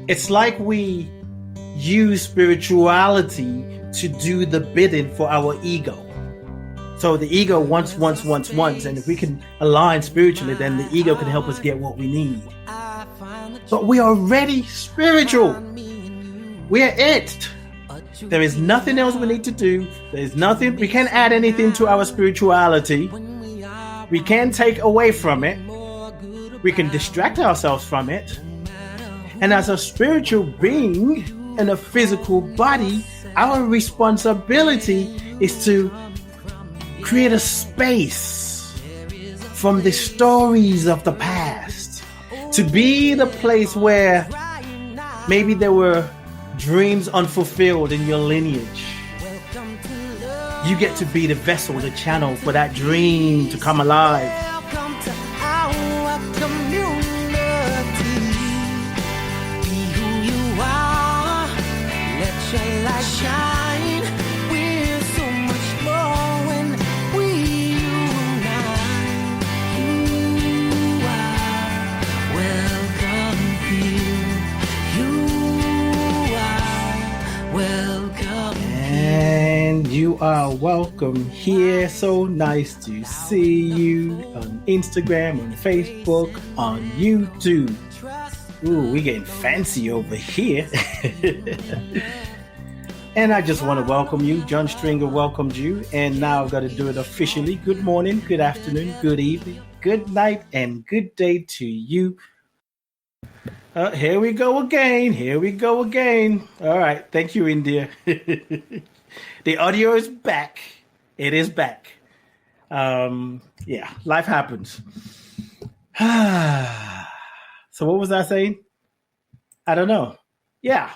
It's like we use spirituality to do the bidding for our ego. So the ego wants, and if we can align spiritually, then the ego can help us get what we need. But we are already spiritual. We are it. There is nothing else we need to do. There's nothing, we can't add anything to our spirituality. We can't take away from it. We can distract ourselves from it. And as a spiritual being in a physical body, our responsibility is to create a space from the stories of the past, to be the place where maybe there were dreams unfulfilled in your lineage. You get to be the vessel, the channel for that dream to come alive. Welcome to our community. Be who you are. Let your light shine. We're so much more when we unite. You are welcome here. You are welcome here. And you are welcome here. So nice to see you on Instagram, on Facebook, on YouTube. Ooh, we're getting fancy over here. And I just want to welcome you. John Stringer welcomed you. And now I've got to do it officially. Good morning, good afternoon, good evening, good night, and good day to you. Here we go again. Here we go again. All right. Thank you, India. The audio is back. It is back. Yeah, life happens. So what was I saying? I don't know. Yeah.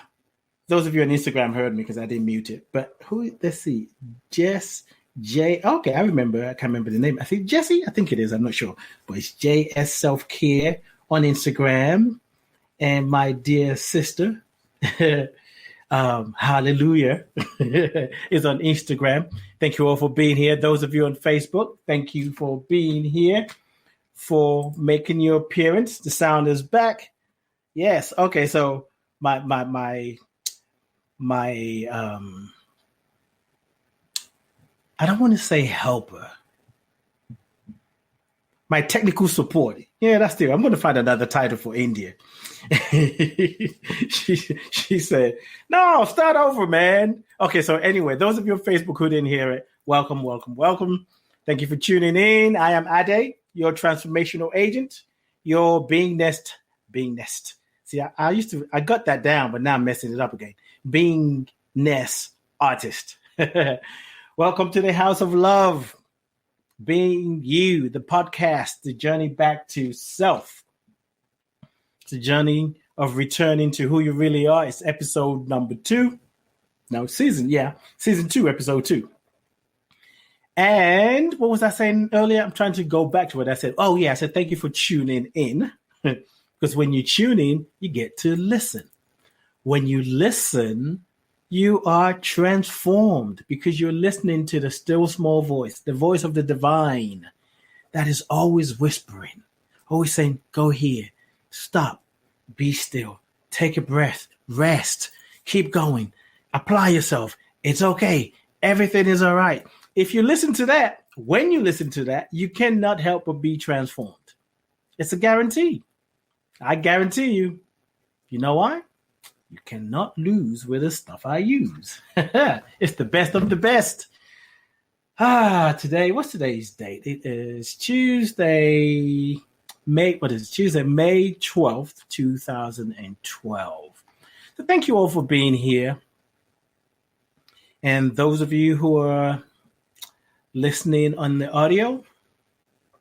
Those of you on Instagram heard me because I didn't mute it. But who, let's see. Jess J. Okay, I remember. I can't remember the name. I think Jessie. I think it is. I'm not sure. But it's JS Self Care on Instagram. And my dear sister, Hallelujah, is on Instagram. Thank you all for being here. Those of you on Facebook, thank you for being here, for making your appearance. The sound is back. Yes. Okay. So my I don't want to say helper. My technical support. Yeah, that's it. I'm going to find another title for India. she said, no, start over, man. Okay, so anyway, those of you on Facebook who didn't hear it, welcome, welcome, welcome. Thank you for tuning in. I am Ade, your transformational agent, your beingness. See, I got that down, but now I'm messing it up again. Beingness artist. Welcome to the House of Love. Being You, the podcast, the journey back to self. It's a journey of returning to who you really are. It's episode number 2. No, season 2, episode 2. And what was I saying earlier? I'm trying to go back to what I said. Oh, yeah, I said thank you for tuning in. Because when you tune in, you get to listen. When you listen, you are transformed because you're listening to the still small voice, the voice of the divine that is always whispering, always saying, go here, stop, be still, take a breath, rest, keep going, apply yourself. It's okay. Everything is all right. If you listen to that, when you listen to that, you cannot help but be transformed. It's a guarantee. I guarantee you. You know why? You cannot lose with the stuff I use. It's the best of the best. Today, what's today's date? It is Tuesday, May 12th, 2012. So thank you all for being here. And those of you who are listening on the audio,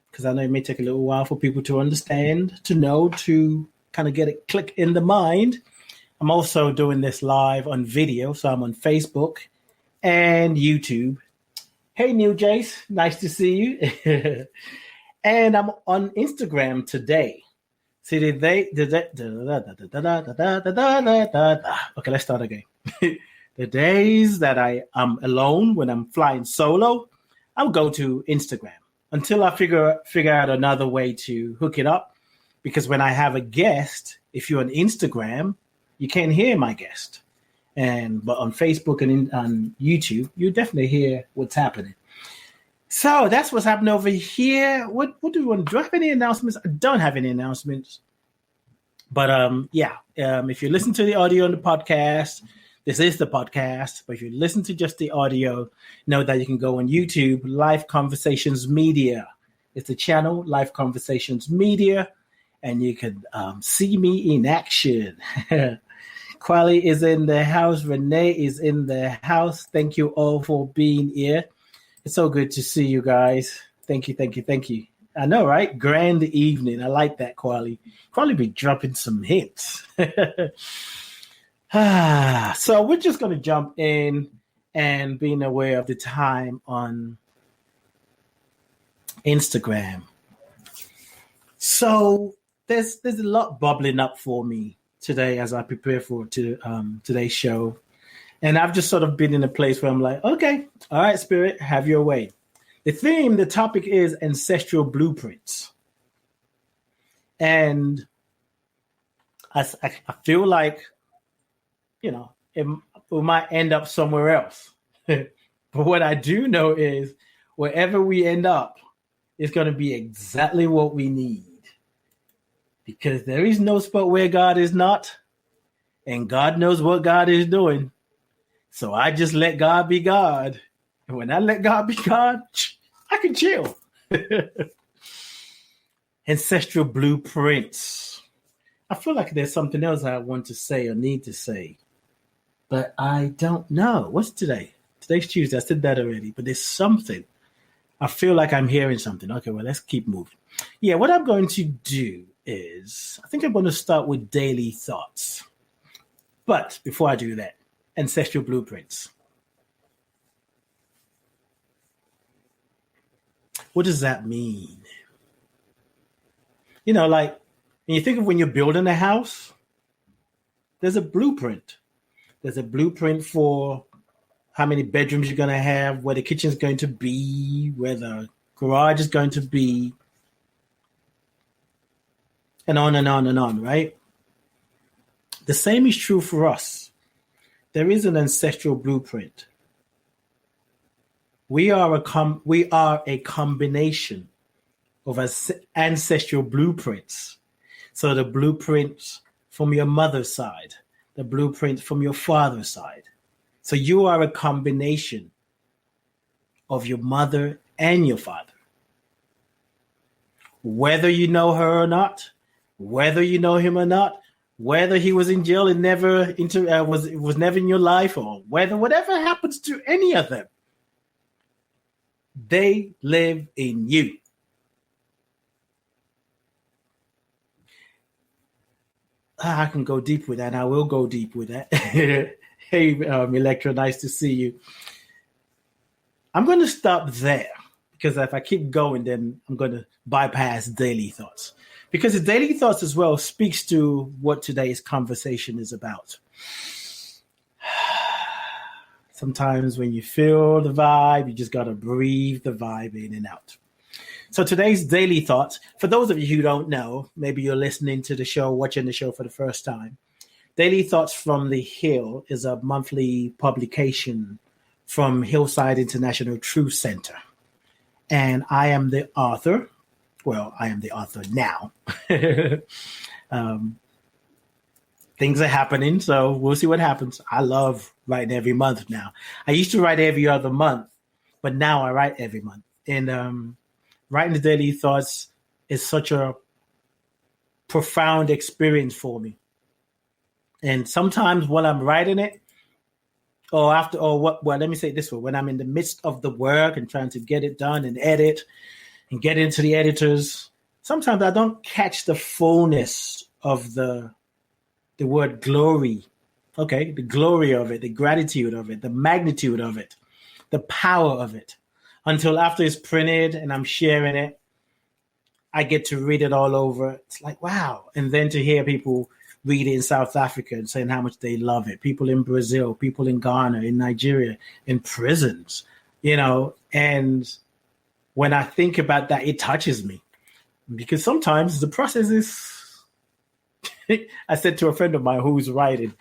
because I know it may take a little while for people to understand, to know, to kind of get it click in the mind. I'm also doing this live on video, so I'm on Facebook and YouTube. Hey, New Jace, nice to see you. And I'm on Instagram today. See, okay, let's start again. The days that I am alone, when I'm flying solo, I'll go to Instagram until I figure out another way to hook it up. Because when I have a guest, if you're on Instagram, you can't hear my guest. But on Facebook and on YouTube, you definitely hear what's happening. So that's what's happening over here. What do we want? Do I have any announcements? I don't have any announcements. But if you listen to the audio on the podcast, this is the podcast. But if you listen to just the audio, know that you can go on YouTube, Live Conversations Media. It's the channel, Live Conversations Media, and you can see me in action. Quali is in the house. Renee is in the house. Thank you all for being here. It's so good to see you guys. Thank you. I know, right? Grand evening. I like that, Quali. Quali be dropping some hints. So we're just going to jump in and being aware of the time on Instagram. So there's a lot bubbling up for me today as I prepare for today's show. And I've just sort of been in a place where I'm like, okay, all right, Spirit, have your way. The topic is Ancestral Blueprints. And I feel like, it might end up somewhere else. But what I do know is wherever we end up, it's going to be exactly what we need. Because there is no spot where God is not, and God knows what God is doing. So I just let God be God. And when I let God be God, I can chill. Ancestral Blueprints. I feel like there's something else I want to say or need to say, but I don't know. What's today? Today's Tuesday. I said that already, but there's something. I feel like I'm hearing something. Okay, well, let's keep moving. Yeah, what I'm going to do is, I think I'm going to start with daily thoughts. But before I do that, Ancestral Blueprints. What does that mean? Like when you think of when you're building a house, there's a blueprint. There's a blueprint for how many bedrooms you're going to have, where the kitchen's going to be, where the garage is going to be, and on and on and on, right? The same is true for us. There is an ancestral blueprint. We are a combination of ancestral blueprints. So the blueprints from your mother's side, the blueprint from your father's side. So you are a combination of your mother and your father. Whether you know her or not, whether you know him or not, whether he was in jail and never was never in your life, or whatever happens to any of them, they live in you. I can go deep with that, and I will go deep with that. Hey, Electra, nice to see you. I'm going to stop there because if I keep going, then I'm going to bypass daily thoughts. Because the daily thoughts as well speaks to what today's conversation is about. Sometimes when you feel the vibe, you just got to breathe the vibe in and out. So today's daily thoughts, for those of you who don't know, maybe you're listening to the show, watching the show for the first time. Daily Thoughts from the Hill is a monthly publication from Hillside International Truth Center. And I am the author. Well, I am the author now. Things are happening, so we'll see what happens. I love writing every month now. I used to write every other month, but now I write every month. And writing the daily thoughts is such a profound experience for me. And sometimes while I'm writing it, let me say it this way, when I'm in the midst of the work and trying to get it done and edit and get into the editors, sometimes I don't catch the fullness of the word glory. Okay, the glory of it, the gratitude of it, the magnitude of it, the power of it, until after it's printed and I'm sharing it, I get to read it all over. It's like, wow. And then to hear people read it in South Africa and saying how much they love it. People in Brazil, people in Ghana, in Nigeria, in prisons, and when I think about that, it touches me because sometimes the process is I said to a friend of mine who's writing,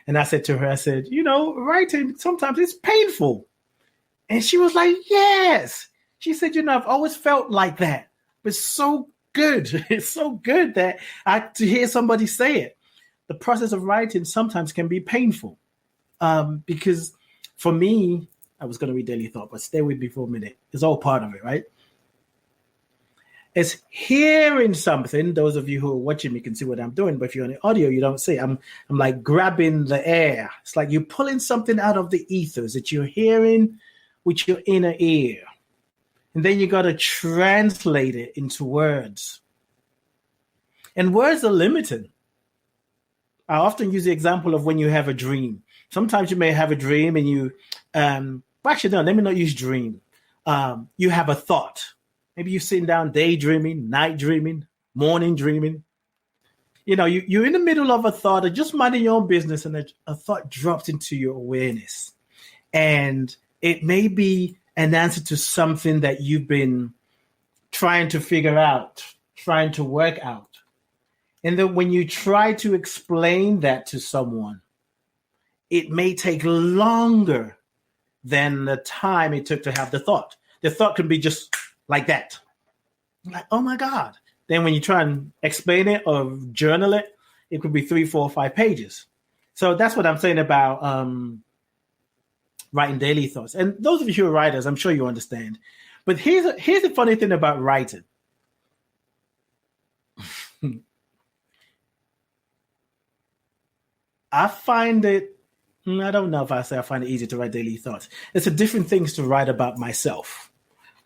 and I said to her, I said, writing sometimes it's painful. And she was like, yes. She said, I've always felt like that. But it's so good. It's so good that to hear somebody say it. The process of writing sometimes can be painful. Because for me, I was going to read Daily Thought, but stay with me for a minute. It's all part of it, right? It's hearing something. Those of you who are watching me can see what I'm doing, but if you're on the audio, you don't see. I'm like grabbing the air. It's like you're pulling something out of the ethers that you're hearing with your inner ear. And then you got to translate it into words. And words are limited. I often use the example of when you have a dream. Sometimes you may have a dream and you, actually, no, let me not use dream. You have a thought. Maybe you're sitting down daydreaming, night dreaming, morning dreaming. You're in the middle of a thought or just minding your own business, and a thought drops into your awareness. And it may be an answer to something that you've been trying to figure out, trying to work out. And then when you try to explain that to someone, it may take longer than the time it took to have the thought. The thought can be just like that. Like, oh my God. Then when you try and explain it or journal it, it could be 3, 4, 5 pages. So that's what I'm saying about writing daily thoughts. And those of you who are writers, I'm sure you understand. But here's the funny thing about writing. I find it, I don't know if I say I find it easy to write daily thoughts. It's a different things to write about myself.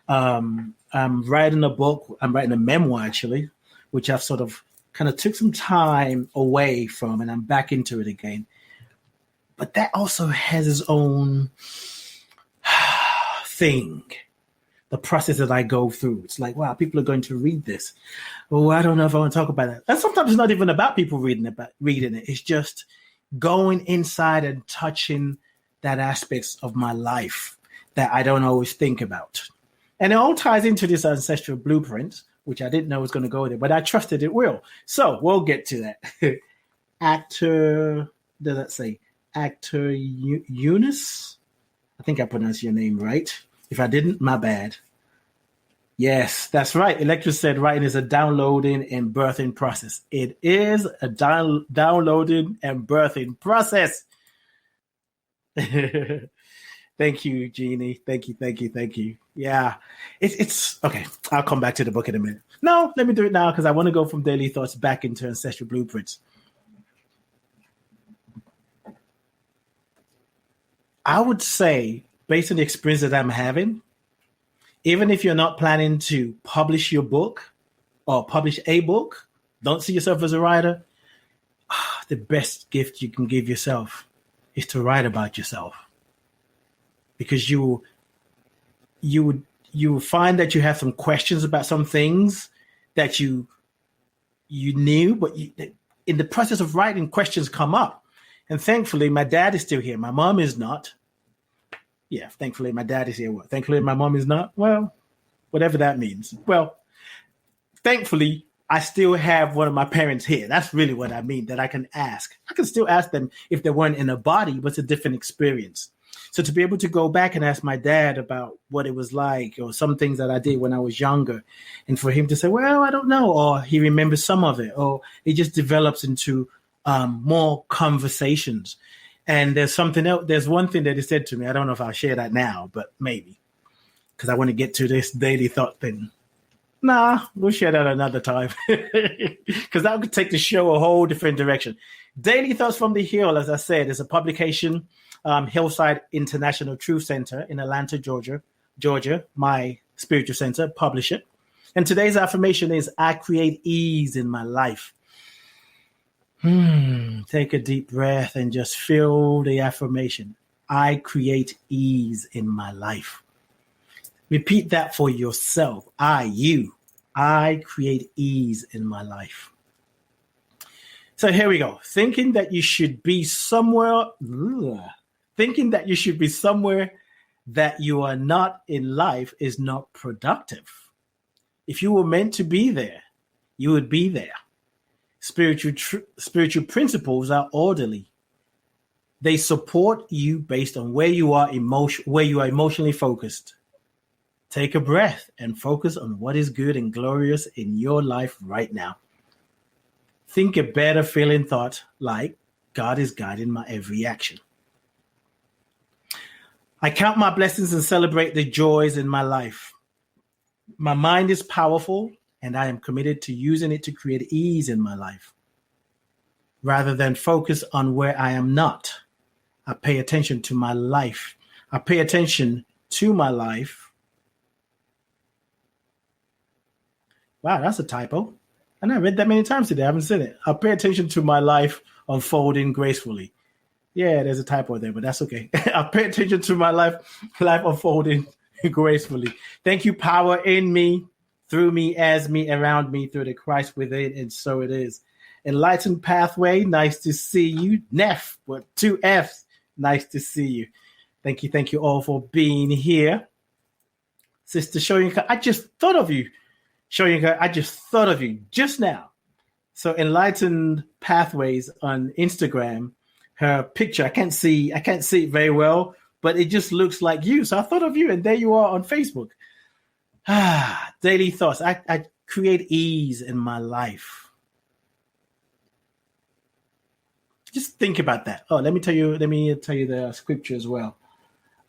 I'm writing a book. I'm writing a memoir, actually, which I've sort of kind of took some time away from, and I'm back into it again. But that also has its own thing, the process that I go through. It's like, wow, people are going to read this. Oh, I don't know if I want to talk about that. And sometimes it's not even about people reading it. It's just going inside and touching that aspects of my life that I don't always think about. And it all ties into this ancestral blueprint, which I didn't know was going to go there, but I trusted it will. So we'll get to that. Actor Eunice? I think I pronounced your name right. If I didn't, my bad. Yes, that's right. Electra said writing is a downloading and birthing process. It is a downloading and birthing process. Thank you, Jeannie. Thank you. Yeah, it's okay. I'll come back to the book in a minute. No, let me do it now because I want to go from daily thoughts back into ancestral blueprints. I would say, based on the experience that I'm having, even if you're not planning to publish your book or publish a book, don't see yourself as a writer, the best gift you can give yourself is to write about yourself. Because you will find that you have some questions about some things that you knew, but in the process of writing, questions come up. And thankfully, my dad is still here. My mom is not. Yeah, thankfully, my dad is here. What? Thankfully, my mom is not. Well, whatever that means. Well, thankfully, I still have one of my parents here. That's really what I mean, that I can ask. I can still ask them if they weren't in a body, but it's a different experience. So to be able to go back and ask my dad about what it was like or some things that I did when I was younger, and for him to say, well, I don't know, or he remembers some of it, or it just develops into more conversations. And there's something else. There's one thing that he said to me. I don't know if I'll share that now, but maybe, because I want to get to this daily thought thing. Nah, we'll share that another time, because that could take the show a whole different direction. Daily Thoughts from the Hill, as I said, is a publication, Hillside International Truth Center in Atlanta, Georgia, my spiritual center, publish it. And today's affirmation is, I create ease in my life. Take a deep breath and just feel the affirmation. I create ease in my life. Repeat that for yourself. I create ease in my life. So here we go. Thinking that you should be somewhere that you are not in life is not productive. If you were meant to be there, you would be there. Spiritual principles are orderly. They support you based on where you are emotionally focused. Take a breath and focus on what is good and glorious in your life right now. Think a better feeling thought like, God is guiding my every action. I count my blessings and celebrate the joys in my life. My mind is powerful, and I am committed to using it to create ease in my life. Rather than focus on where I am not, I pay attention to my life. I pay attention to my life. Wow, that's a typo. And I read that many times today. I haven't seen it. I pay attention to my life unfolding gracefully. Yeah, there's a typo there, but that's okay. I pay attention to my life unfolding gracefully. Thank you, power in me, through me, as me, around me, through the Christ within, and so it is. Enlightened Pathway, nice to see you. Neff, with 2 Fs, nice to see you. Thank you all for being here. Sister Shoyinka, I just thought of you. Shoyinka, I just thought of you just now. So Enlightened Pathways on Instagram, her picture, I can't see it very well, but it just looks like you. So I thought of you, and there you are on Facebook. Daily thoughts. I create ease in my life. Just think about that. Oh, let me tell you the scripture as well.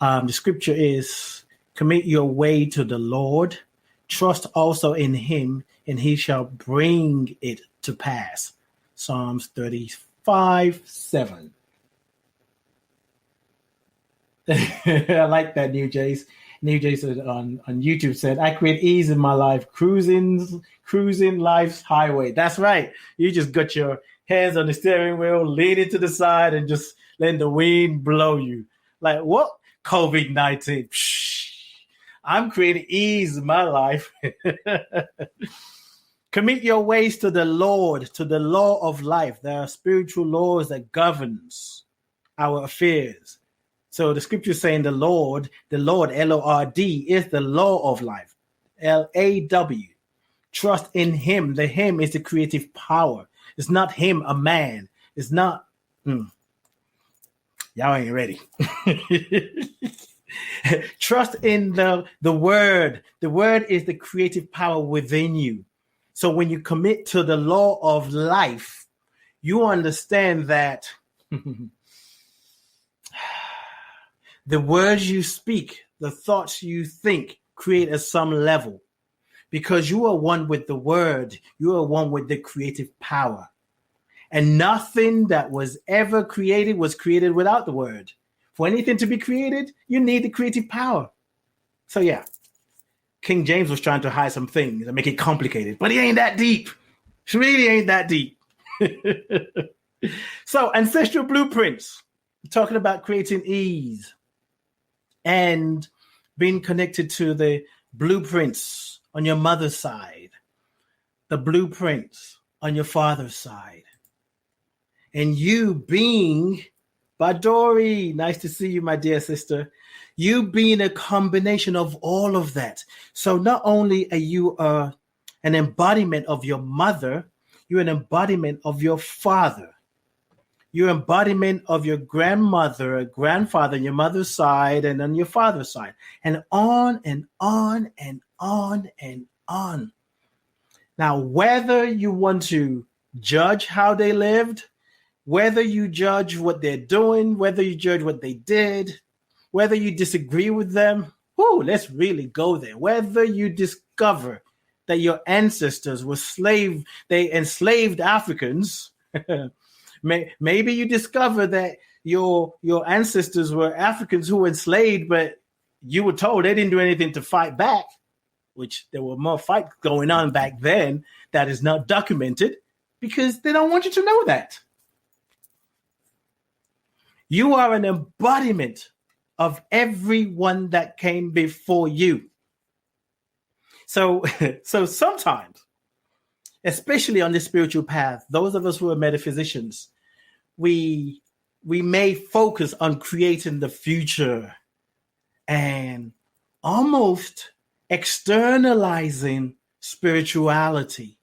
The scripture is, commit your way to the Lord, trust also in him, and he shall bring it to pass. Psalms 35:7. I like that. New Jace on YouTube said, I create ease in my life, cruising life's highway. That's right. You just got your hands on the steering wheel, leaning to the side, and just letting the wind blow you. Like, what? COVID-19. I'm creating ease in my life. Commit your ways to the Lord, to the law of life. There are spiritual laws that governs our affairs. So the scripture is saying the Lord, L-O-R-D, is the law of life. L-A-W. Trust in him. The him is the creative power. It's not him, a man. It's not. Y'all ain't ready. Trust in the word. The word is the creative power within you. So when you commit to the law of life, you understand that the words you speak, the thoughts you think, create at some level. Because you are one with the word. You are one with the creative power. And nothing that was ever created was created without the word. For anything to be created, you need the creative power. So yeah, King James was trying to hide some things and make it complicated, but he ain't that deep. He really ain't that deep. So Ancestral Blueprints, talking about creating ease and being connected to the blueprints on your mother's side, the blueprints on your father's side, and you being Badori, nice to see you, my dear sister. You being a combination of all of that. So not only are you an embodiment of your mother, you're an embodiment of your father. You're an embodiment of your grandmother, grandfather, on your mother's side, and on your father's side, and on and on and on and on. Now, whether you want to judge how they lived, whether you judge what they're doing, whether you judge what they did, whether you disagree with them, let's really go there. Whether you discover that your ancestors were they enslaved Africans, maybe you discover that your ancestors were Africans who were enslaved, but you were told they didn't do anything to fight back, which there were more fights going on back then that is not documented because they don't want you to know that. You are an embodiment of everyone that came before you. So sometimes, especially on the spiritual path, those of us who are metaphysicians, we may focus on creating the future and almost externalizing spirituality.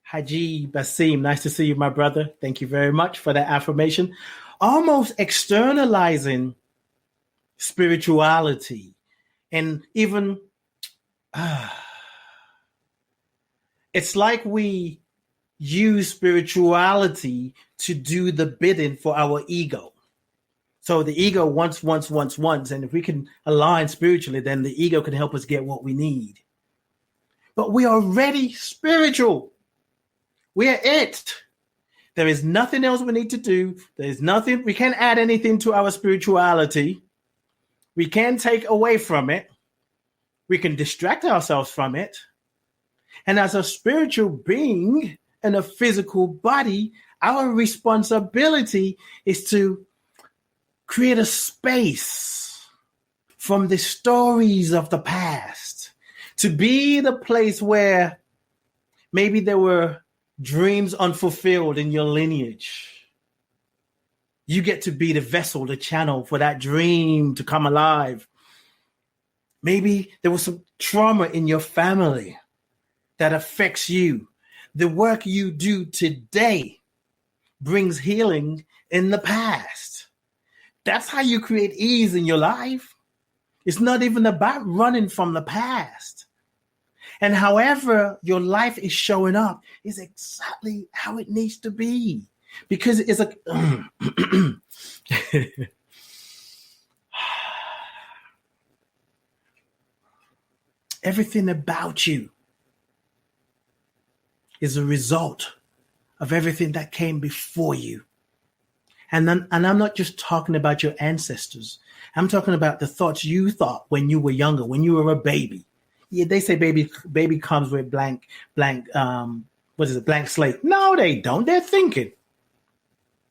Haji Basim, nice to see you, my brother. Thank you very much for that affirmation. Almost externalizing spirituality and even it's like we use spirituality to do the bidding for our ego. So the ego wants. And if we can align spiritually, then the ego can help us get what we need. But we are already spiritual. We are it. There is nothing else we need to do. There is nothing. We can't add anything to our spirituality. We can't take away from it. We can distract ourselves from it. And as a spiritual being in a physical body, our responsibility is to create a space from the stories of the past, to be the place where maybe there were dreams unfulfilled in your lineage. You get to be the vessel, the channel for that dream to come alive. Maybe there was some trauma in your family that affects you. The work you do today brings healing in the past. That's how you create ease in your life. It's not even about running from the past. And however your life is showing up is exactly how it needs to be. Because it's a everything about you is a result of everything that came before you. And I'm not just talking about your ancestors. I'm talking about the thoughts you thought when you were younger, when you were a baby. Yeah, they say baby comes with blank slate. No, they don't. They're thinking.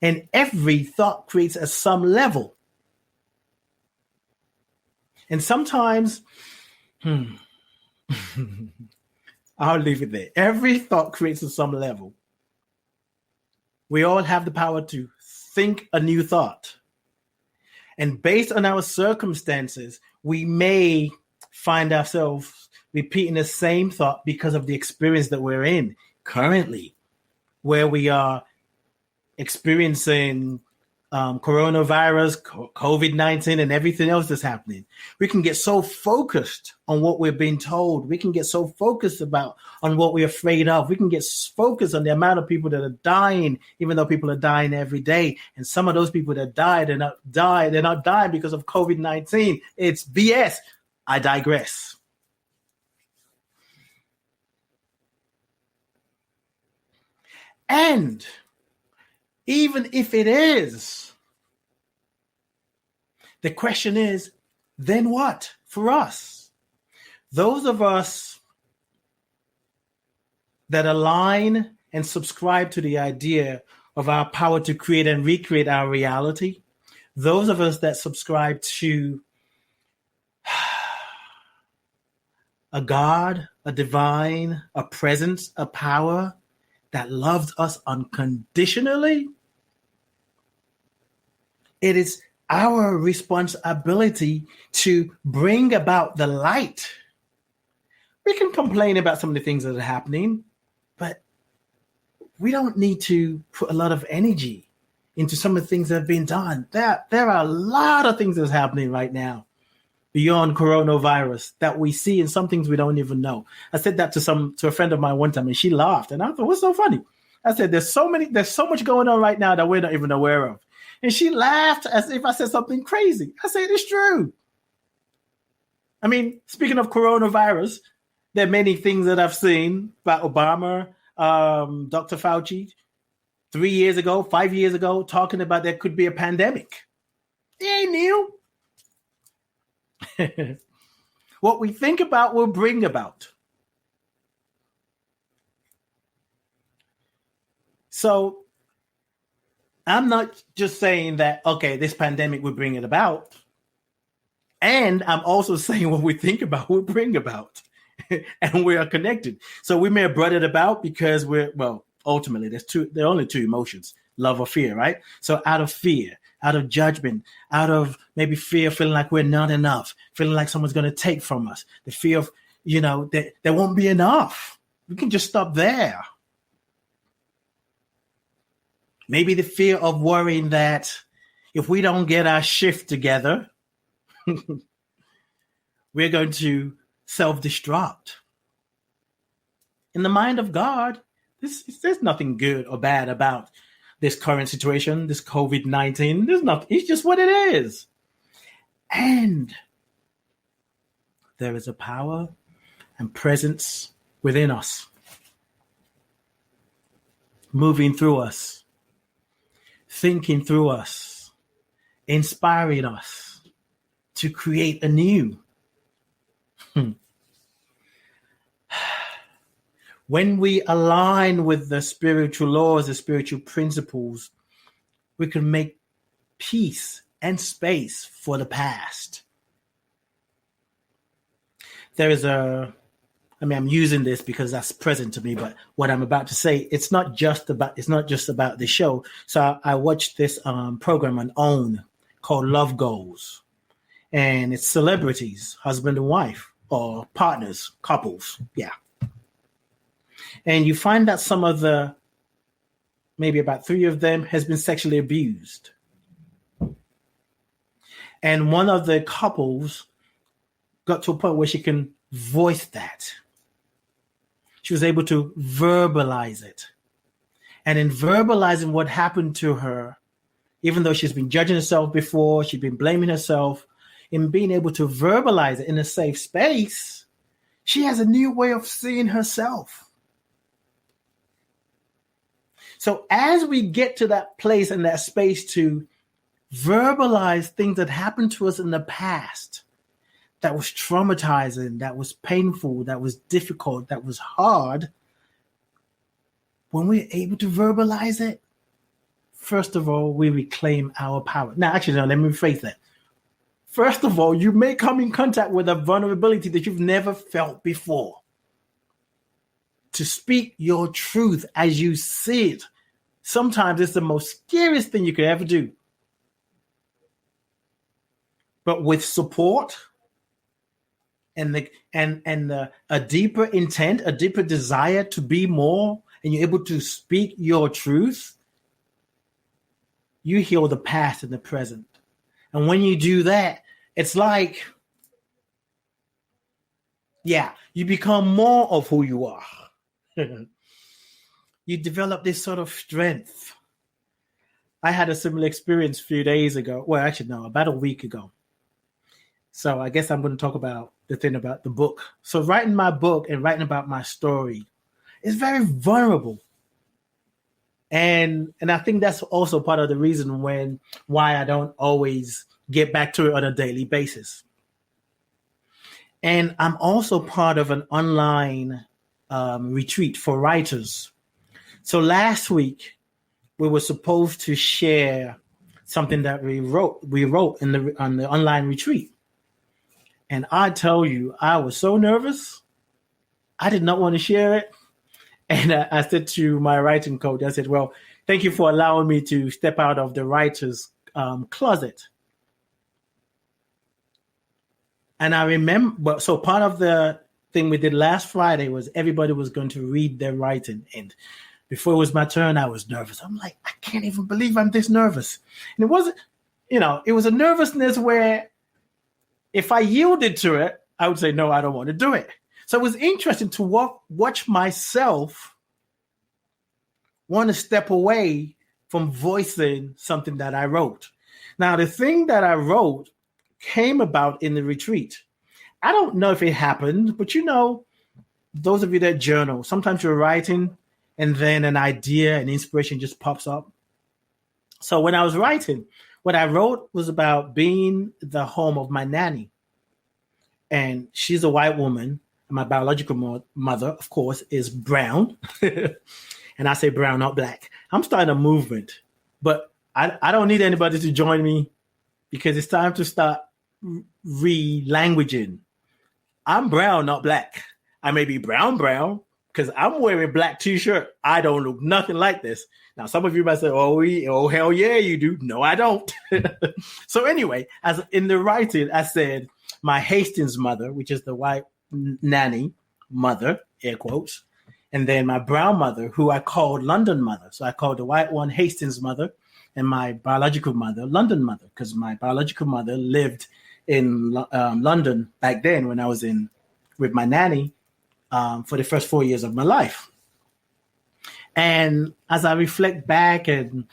And every thought creates at some level. And sometimes, I'll leave it there. Every thought creates at some level. We all have the power to think a new thought. And based on our circumstances, we may find ourselves repeating the same thought because of the experience that we're in currently, where we are experiencing coronavirus, COVID-19, and everything else that's happening. We can get so focused on what we're being told. We can get so focused on what we're afraid of. We can get focused on the amount of people that are dying, even though people are dying every day. And some of those people that died, they're not dying because of COVID-19. It's BS. I digress. And even if it is, the question is, then what for us? Those of us that align and subscribe to the idea of our power to create and recreate our reality, those of us that subscribe to a God, a divine, a presence, a power that loved us unconditionally, it is our responsibility to bring about the light. We can complain about some of the things that are happening, but we don't need to put a lot of energy into some of the things that have been done. There are a lot of things that's happening right now beyond coronavirus that we see, and some things we don't even know. I said that to a friend of mine one time, and she laughed, and I thought, what's so funny? I said, there's so much going on right now that we're not even aware of. And she laughed as if I said something crazy. I said, it's true. I mean, speaking of coronavirus, there are many things that I've seen about Obama, Dr. Fauci, 3 years ago, 5 years ago, talking about there could be a pandemic. It ain't new. What we think about will bring about. So I'm not just saying that, okay, this pandemic will bring it about. And I'm also saying what we think about will bring about. And we are connected. So we may have brought it about because ultimately there are only two emotions, love or fear, right? So out of fear, out of judgment, out of maybe fear, feeling like we're not enough, feeling like someone's going to take from us, the fear of, that there won't be enough. We can just stop there. Maybe the fear of worrying that if we don't get our shift together, we're going to self-destruct. In the mind of God, there's nothing good or bad about this current situation, this COVID-19. There's nothing. It's just what it is. And there is a power and presence within us, moving through us, thinking through us, inspiring us to create anew. When we align with the spiritual laws, the spiritual principles, we can make peace and space for the past. There is I'm using this because that's present to me, but what I'm about to say, it's not just about the show. So I watched this program on OWN called Love Goals, and it's celebrities, husband and wife, or partners, couples. Yeah. And you find that some of maybe about 3 of them has been sexually abused. And one of the couples got to a point where she can voice that. She was able to verbalize it. And in verbalizing what happened to her, even though she's been judging herself before, she'd been blaming herself, in being able to verbalize it in a safe space, she has a new way of seeing herself. So as we get to that place and that space to verbalize things that happened to us in the past, that was traumatizing, that was painful, that was difficult, that was hard, when we're able to verbalize it, first of all, we reclaim our power. Now, actually, no, let me rephrase that. First of all, you may come in contact with a vulnerability that you've never felt before. To speak your truth as you see it, sometimes it's the most scariest thing you could ever do. But with support and a deeper intent, a deeper desire to be more, and you're able to speak your truth, you heal the past and the present. And when you do that, it's like, you become more of who you are. You develop this sort of strength. I had a similar experience a few days ago. Well, actually, no, about a week ago. So I guess I'm going to talk about the thing about the book. So writing my book and writing about my story is very vulnerable. And I think that's also part of the reason why I don't always get back to it on a daily basis. And I'm also part of an online retreat for writers. So last week, we were supposed to share something that we wrote on the online retreat. And I tell you, I was so nervous. I did not want to share it. And I said to my writing coach, I said, well, thank you for allowing me to step out of the writer's closet. And I remember, so part of the thing we did last Friday was everybody was going to read their writing. And before it was my turn, I was nervous. I'm like, I can't even believe I'm this nervous. And it wasn't, it was a nervousness where if I yielded to it, I would say, no, I don't want to do it. So it was interesting to watch myself want to step away from voicing something that I wrote. Now, the thing that I wrote came about in the retreat. I don't know if it happened, but those of you that journal, sometimes you're writing and then an idea and inspiration just pops up. So when I was writing, what I wrote was about being the home of my nanny. And she's a white woman. My biological mother, of course, is brown. And I say brown, not black. I'm starting a movement, but I don't need anybody to join me because it's time to start re-languaging. I'm brown, not black. I may be brown because I'm wearing black t-shirt. I don't look nothing like this. Now, some of you might say, oh, hell yeah, you do. No, I don't. So anyway, as in the writing, I said, my Hastings mother, which is the white nanny mother, air quotes, And then my brown mother, who I called London mother. So I called the white one Hastings mother, and my biological mother London mother, because my biological mother lived in London back then when I was with my nanny for the first 4 years of my life. And as I reflect back and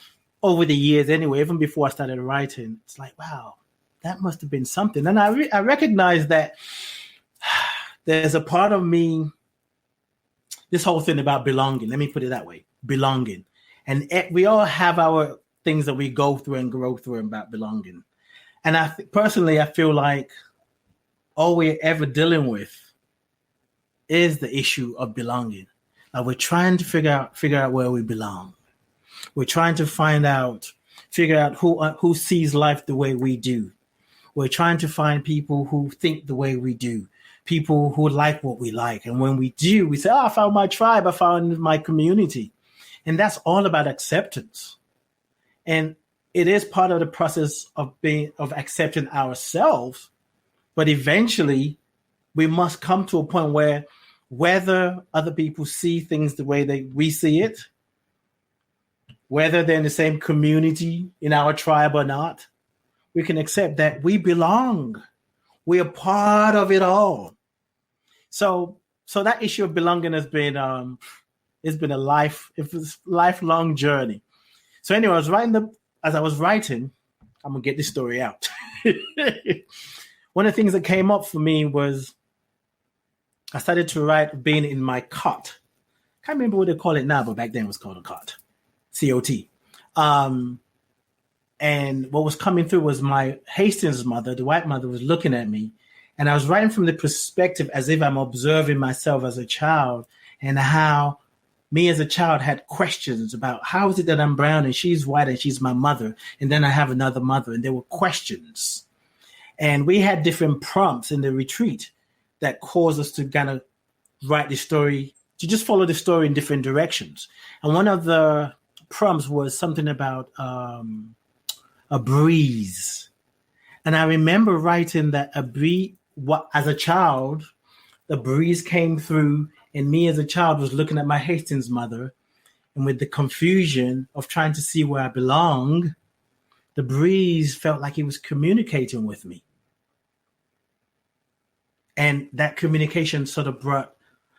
over the years anyway, even before I started writing, it's like, wow, that must have been something. And I recognize that there's a part of me, this whole thing about belonging, let me put it that way, belonging. And we all have our things that we go through and grow through about belonging. And personally, I feel like all we're ever dealing with is the issue of belonging. Like we're trying to figure out where we belong. We're trying to figure out who sees life the way we do. We're trying to find people who think the way we do, people who like what we like. And when we do, we say, I found my tribe, I found my community. And that's all about acceptance. And it is part of the process of accepting ourselves. But eventually, we must come to a point where whether other people see things the way we see it, whether they're in the same community in our tribe or not, we can accept that we belong. We are part of it all. So that issue of belonging has been it's been a lifelong journey. So anyway, as I was writing, I'm gonna get this story out. One of the things that came up for me was I started to write being in my cot. Can't remember what they call it now, but back then it was called a cot, C-O-T. And what was coming through was my Hastings mother, the white mother, was looking at me. And I was writing from the perspective as if I'm observing myself as a child and how me as a child had questions about how is it that I'm brown and she's white and she's my mother. And then I have another mother, and there were questions. And we had different prompts in the retreat that caused us to kind of write the story, to just follow the story in different directions. And one of the prompts was something about a breeze. And I remember writing that as a child, the breeze came through, and me as a child was looking at my Hastings mother, and with the confusion of trying to see where I belong, the breeze felt like it was communicating with me. And that communication sort of brought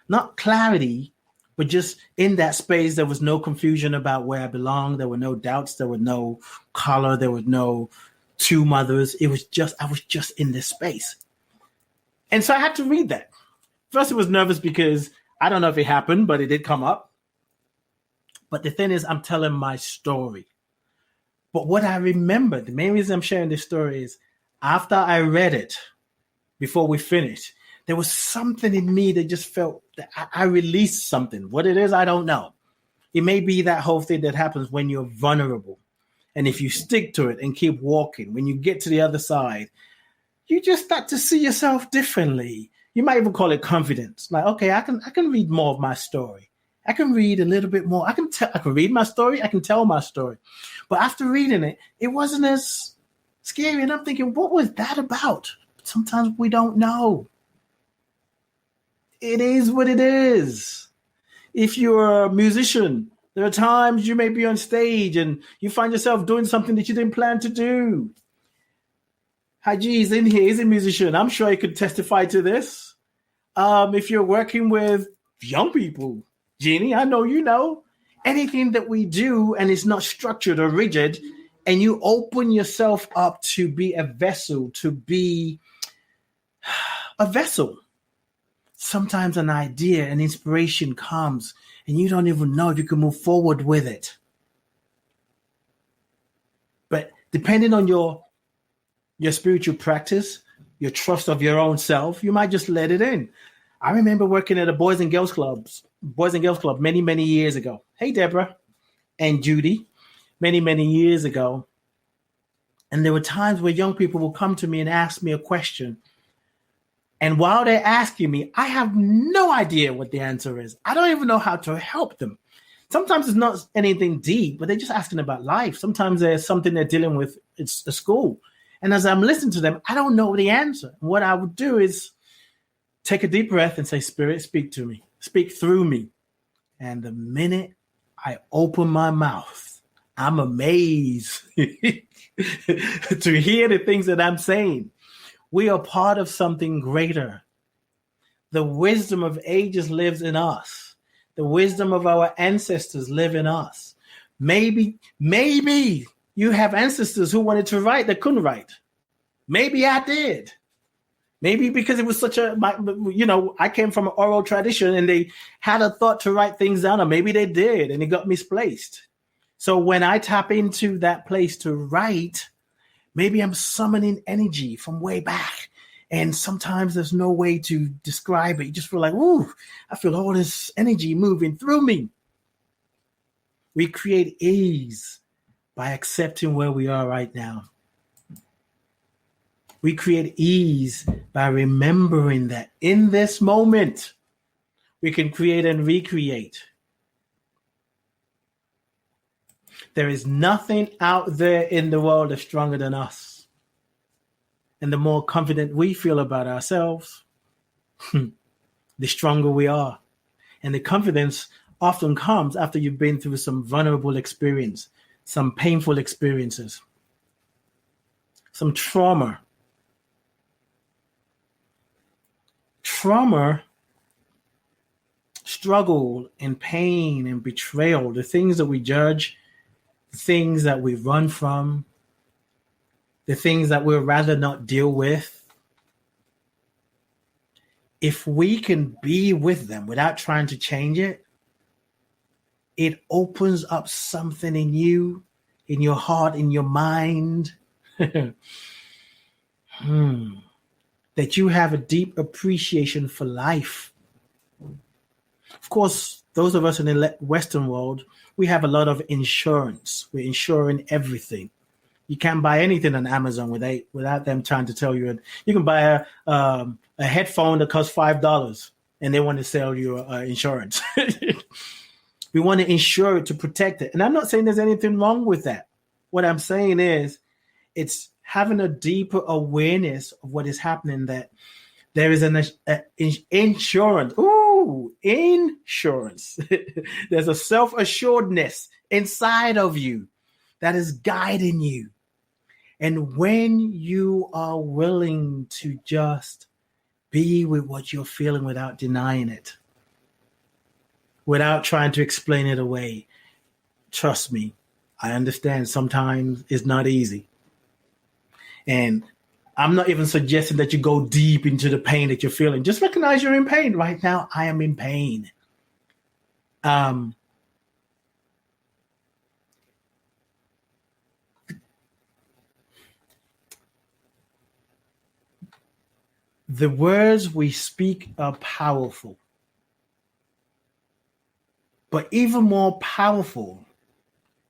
not clarity, but just in that space, there was no confusion about where I belonged. There were no doubts. There were no color. There were no two mothers. I was just in this space. And so I had to read that. First, I was nervous because I don't know if it happened, but it did come up. But the thing is, I'm telling my story. But what I remember, the main reason I'm sharing this story is after I read it, before we finished, there was something in me that just felt that I released something. What it is, I don't know. It may be that whole thing that happens when you're vulnerable. And if you stick to it and keep walking, when you get to the other side, you just start to see yourself differently. You might even call it confidence. Like, okay, I can read more of my story. I can read a little bit more. I can read my story. I can tell my story. But after reading it, it wasn't as scary. And I'm thinking, what was that about? Sometimes we don't know. It is what it is. If you're a musician, there are times you may be on stage and you find yourself doing something that you didn't plan to do. Haji is in here. He's a musician. I'm sure he could testify to this. If you're working with young people, Jeannie, I know you know. Anything that we do and it's not structured or rigid, and you open yourself up to be a vessel, sometimes an idea, an inspiration comes and you don't even know if you can move forward with it. But depending on your spiritual practice, your trust of your own self, you might just let it in. I remember working at a Boys and Girls Club many, many years ago. Hey, Deborah and Judy, many, many years ago. And there were times where young people will come to me and ask me a question. And while they're asking me, I have no idea what the answer is. I don't even know how to help them. Sometimes it's not anything deep, but they're just asking about life. Sometimes there's something they're dealing with. It's a school. And as I'm listening to them, I don't know the answer. What I would do is take a deep breath and say, Spirit, speak to me. Speak through me. And the minute I open my mouth, I'm amazed to hear the things that I'm saying. We are part of something greater. The wisdom of ages lives in us. The wisdom of our ancestors live in us. Maybe you have ancestors who wanted to write that couldn't write. Maybe I did. Maybe because it was such a, I came from an oral tradition and they had a thought to write things down, or maybe they did and it got misplaced. So when I tap into that place to write, maybe I'm summoning energy from way back. And sometimes there's no way to describe it. You just feel like, ooh, I feel all this energy moving through me. We create ease by accepting where we are right now. We create ease by remembering that in this moment, we can create and recreate. There is nothing out there in the world that's stronger than us. And the more confident we feel about ourselves, the stronger we are. And the confidence often comes after you've been through some vulnerable experience, some painful experiences, some trauma. Trauma, struggle, and pain and betrayal, the things that we judge, the things that we run from, the things that we'd rather not deal with. If we can be with them without trying to change it, it opens up something in you, in your heart, in your mind. That you have a deep appreciation for life. Of course, those of us in the Western world, we have a lot of insurance. We're insuring everything. You can't buy anything on Amazon without them trying to tell you. You can buy a headphone that costs $5 and they want to sell you insurance. We want to insure it to protect it. And I'm not saying there's anything wrong with that. What I'm saying is it's having a deeper awareness of what is happening, that there is an insurance. Ooh, insurance. There's a self-assuredness inside of you that is guiding you. And when you are willing to just be with what you're feeling without denying it, without trying to explain it away, trust me, I understand sometimes it's not easy. And I'm not even suggesting that you go deep into the pain that you're feeling. Just recognize you're in pain. Right now, I am in pain. The words we speak are powerful. But even more powerful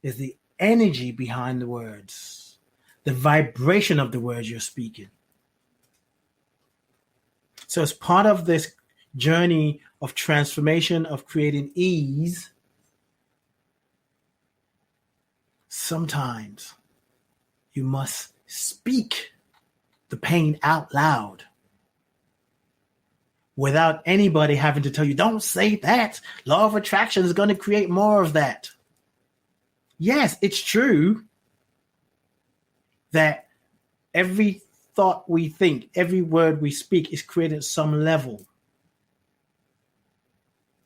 is the energy behind the words, the vibration of the words you're speaking. So as part of this journey of transformation, of creating ease, sometimes you must speak the pain out loud without anybody having to tell you, don't say that. Law of attraction is going to create more of that. Yes, it's true that every thought we think, every word we speak is created at some level.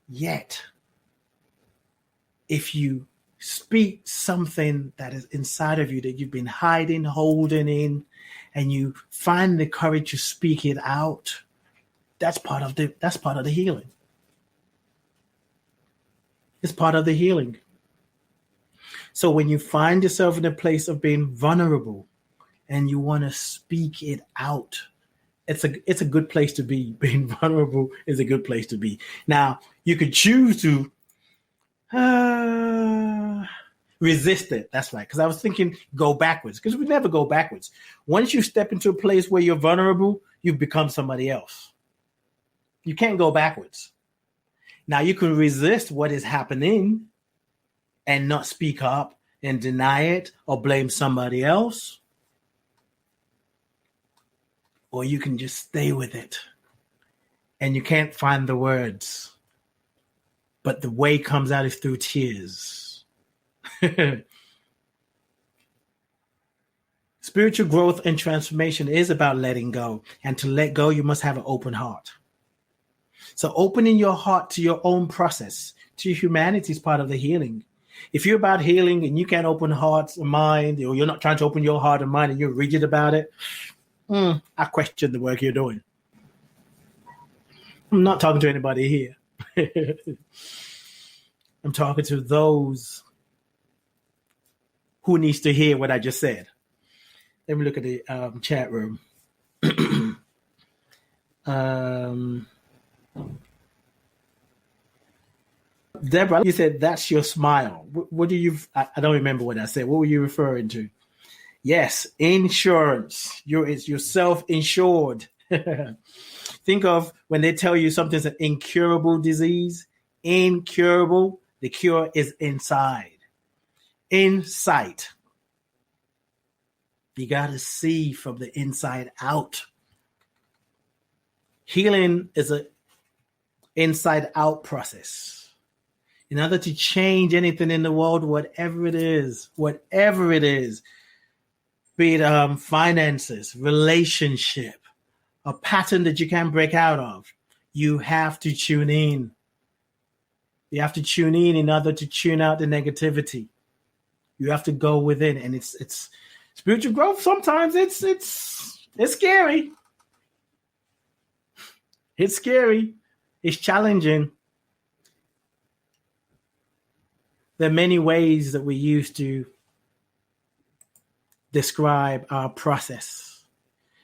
Yet, if you speak something that is inside of you that you've been hiding, holding in, and you find the courage to speak it out, that's part of the healing. It's part of the healing. So when you find yourself in a place of being vulnerable and you want to speak it out, it's a good place to be. Being vulnerable is a good place to be. Now, you could choose to resist it. That's right. Because I was thinking go backwards, because we never go backwards. Once you step into a place where you're vulnerable, you become somebody else. You can't go backwards. Now, you can resist what is happening and not speak up and deny it or blame somebody else. Or you can just stay with it. And you can't find the words. but the way it comes out is through tears. Spiritual growth and transformation is about letting go. And to let go, you must have an open heart. So opening your heart to your own process, to humanity is part of the healing. If you're about healing and you can't open heart and mind, or you're not trying to open your heart and mind and you're rigid about it, I question the work you're doing. I'm not talking to anybody here. I'm talking to those who needs to hear what I just said. Let me look at the chat room. Deborah, you said that's your smile. What do you? I don't remember what I said. What were you referring to? Yes, insurance. You're self-insured. Think of when they tell you something's an incurable disease. Incurable. The cure is inside. Insight. You got to see from the inside out. Healing is an inside out process. In order to change anything in the world, whatever it is, be it finances, relationship, a pattern that you can't break out of, you have to tune in. You have to tune in order to tune out the negativity. You have to go within, and it's spiritual growth. Sometimes it's scary. It's scary. It's challenging. There are many ways that we use to describe our process.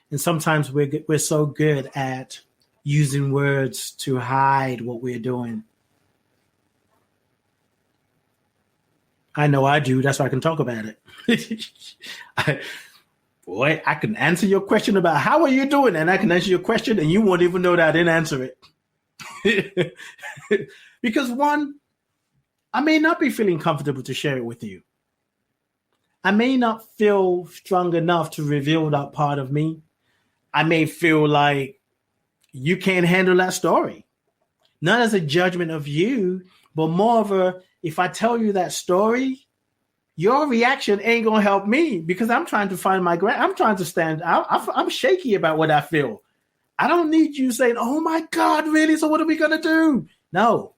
And sometimes we're so good at using words to hide what we're doing. I know I do. That's why I can talk about it. I can answer your question about how are you doing, and I can answer your question, and you won't even know that I didn't answer it. Because one, I may not be feeling comfortable to share it with you. I may not feel strong enough to reveal that part of me. I may feel like you can't handle that story. Not as a judgment of you, but more of if I tell you that story, your reaction ain't going to help me because I'm trying to find my ground. I'm trying to stand out. I'm shaky about what I feel. I don't need you saying, oh my God, really? So what are we going to do? No.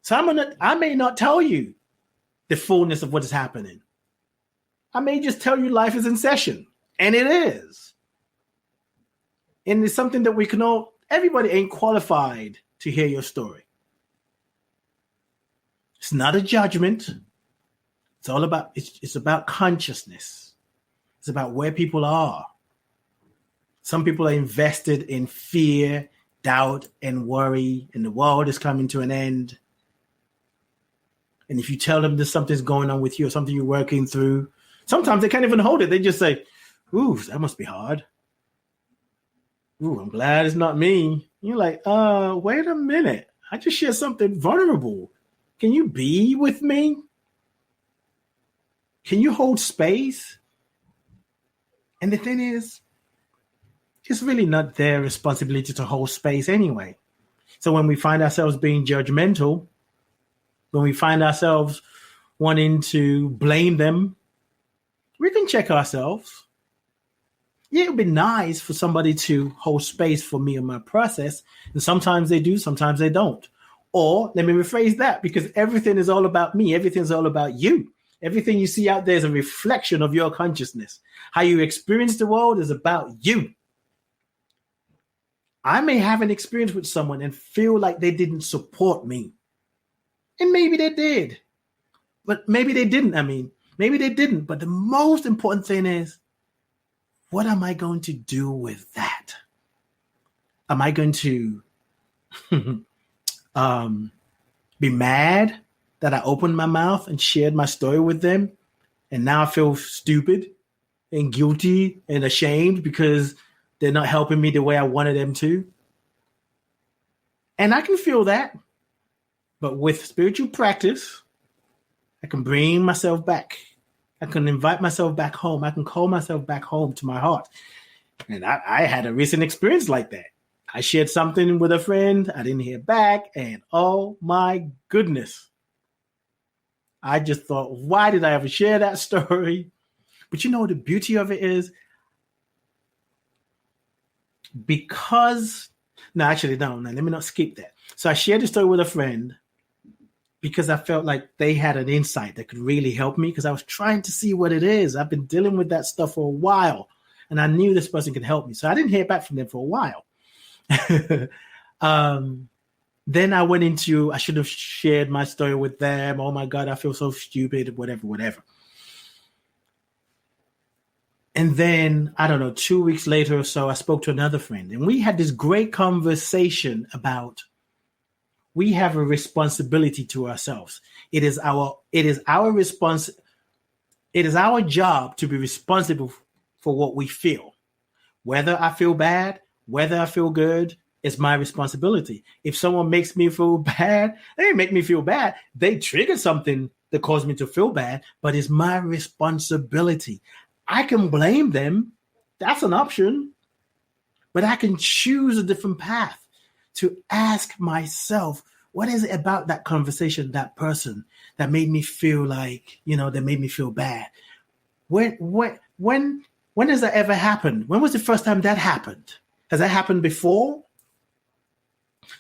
So I may not tell you the fullness of what is happening. I may just tell you life is in session, and it is. And it's something that we can all, everybody ain't qualified to hear your story. It's not a judgment. It's all about, it's about consciousness. It's about where people are. Some people are invested in fear, doubt, and worry, and the world is coming to an end. And if you tell them there's something's going on with you or something you're working through, sometimes they can't even hold it. They just say, ooh, that must be hard. Ooh, I'm glad it's not me. You're like, wait a minute. I just shared something vulnerable. Can you be with me? Can you hold space? And the thing is, it's really not their responsibility to hold space anyway. So when we find ourselves being judgmental, when we find ourselves wanting to blame them, we can check ourselves. Yeah, it would be nice for somebody to hold space for me and my process. And sometimes they do, sometimes they don't. Or let me rephrase that, because everything is all about me. Everything's all about you. Everything you see out there is a reflection of your consciousness. How you experience the world is about you. I may have an experience with someone and feel like they didn't support me. And maybe they did. But maybe they didn't. Maybe they didn't. But the most important thing is, what am I going to do with that? Am I going to be mad that I opened my mouth and shared my story with them, and now I feel stupid and guilty and ashamed because they're not helping me the way I wanted them to? And I can feel that. But with spiritual practice, I can bring myself back. I can invite myself back home. I can call myself back home to my heart. And I had a recent experience like that. I shared something with a friend. I didn't hear back. And oh my goodness. I just thought, why did I ever share that story? But you know, the beauty of it is because, no, actually, no, let me not skip that. So I shared the story with a friend because I felt like they had an insight that could really help me because I was trying to see what it is. I've been dealing with that stuff for a while and I knew this person could help me. So I didn't hear back from them for a while. Then I went into, I should have shared my story with them. Oh my God, I feel so stupid, whatever. And then, I don't know, 2 weeks later or so, I spoke to another friend and we had this great conversation about we have a responsibility to ourselves. It is our job to be responsible for what we feel. Whether I feel bad, whether I feel good, it's my responsibility. If someone makes me feel bad, they didn't make me feel bad. They triggered something that caused me to feel bad, but it's my responsibility. I can blame them. That's an option. But I can choose a different path to ask myself, what is it about that conversation, that person that made me feel like, that made me feel bad? When does that ever happen? When was the first time that happened? Has that happened before?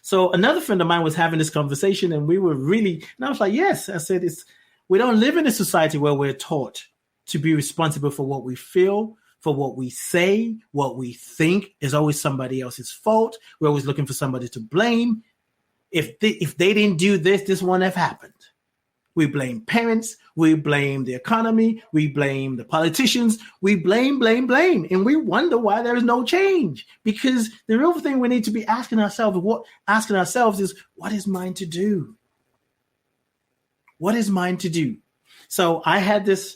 So another friend of mine was having this conversation and we were really, and I was like, yes, I said, we don't live in a society where we're taught to be responsible for what we feel, for what we say, what we think is always somebody else's fault. We're always looking for somebody to blame. If they didn't do this, this wouldn't have happened. We blame parents. We blame the economy. We blame the politicians. We blame. And we wonder why there is no change. Because the real thing we need to be asking ourselves is, what is mine to do? What is mine to do? So I had this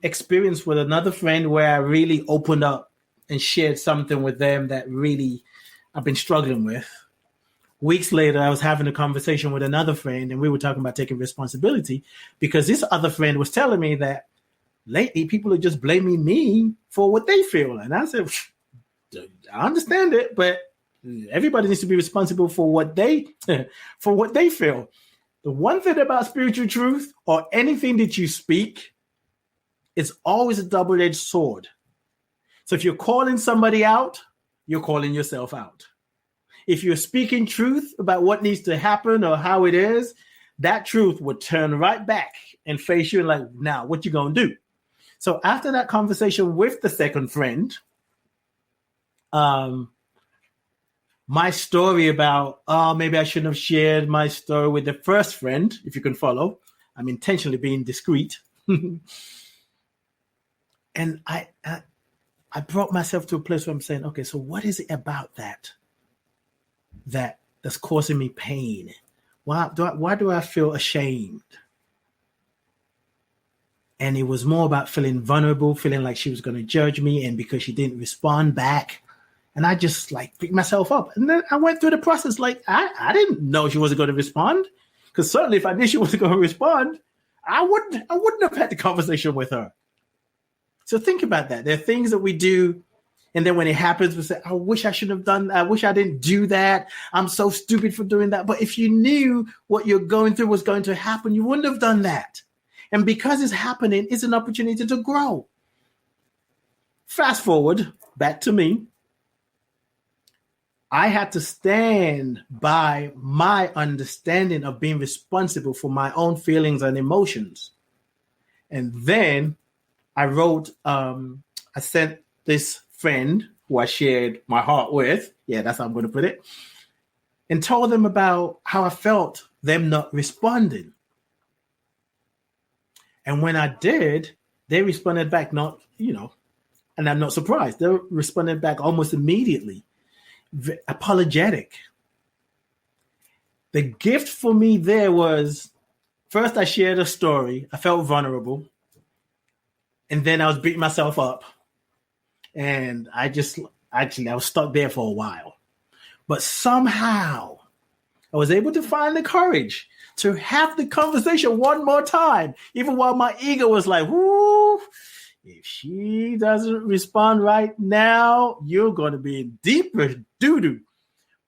experience with another friend where I really opened up and shared something with them that really I've been struggling with. Weeks later, I was having a conversation with another friend and we were talking about taking responsibility because this other friend was telling me that lately people are just blaming me for what they feel. And I said, I understand it, but everybody needs to be responsible for what they feel. The one thing about spiritual truth or anything that you speak, it's always a double-edged sword. So if you're calling somebody out, you're calling yourself out. If you're speaking truth about what needs to happen or how it is, that truth would turn right back and face you and like, now what you gonna do? So after that conversation with the second friend, my story about, maybe I shouldn't have shared my story with the first friend, if you can follow. I'm intentionally being discreet. And I brought myself to a place where I'm saying, okay, so what is it about that's causing me pain? Why do I feel ashamed? And it was more about feeling vulnerable, feeling like she was going to judge me, and because she didn't respond back, and I just like picked myself up. And then I went through the process like I didn't know she wasn't going to respond, because certainly if I knew she wasn't going to respond, I wouldn't have had the conversation with her. So think about that. There are things that we do, and then when it happens, we say, I wish I shouldn't have done that. I wish I didn't do that. I'm so stupid for doing that. But if you knew what you're going through was going to happen, you wouldn't have done that. And because it's happening, it's an opportunity to grow. Fast forward back to me. I had to stand by my understanding of being responsible for my own feelings and emotions. And then I wrote, I sent this friend who I shared my heart with, that's how I'm going to put it, and told them about how I felt them not responding. And when I did, they responded back, and I'm not surprised. They responded back almost immediately, apologetic. The gift for me there was, first I shared a story. I felt vulnerable. And then I was beating myself up. And I was stuck there for a while. But somehow I was able to find the courage to have the conversation one more time, even while my ego was like, whoo, if she doesn't respond right now, you're going to be in deeper doo-doo.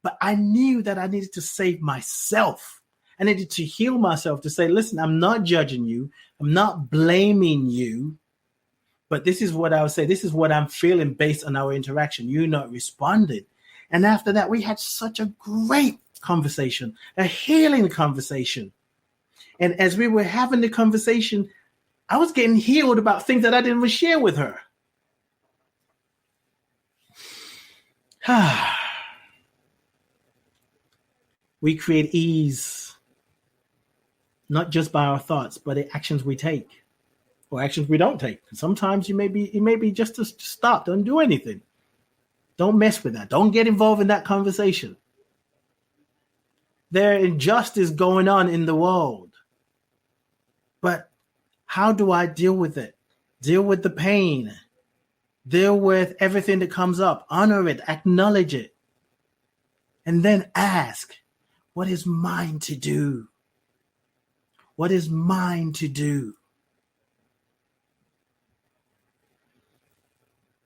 But I knew that I needed to save myself. I needed to heal myself to say, listen, I'm not judging you. I'm not blaming you. But this is what I would say. This is what I'm feeling based on our interaction. You not responded. And after that, we had such a great conversation, a healing conversation. And as we were having the conversation, I was getting healed about things that I didn't even share with her. We create ease, not just by our thoughts, but the actions we take or actions we don't take. Sometimes it may be just to stop, don't do anything. Don't mess with that. Don't get involved in that conversation. There is injustice going on in the world. But how do I deal with it? Deal with the pain. Deal with everything that comes up. Honor it. Acknowledge it. And then ask, what is mine to do? What is mine to do?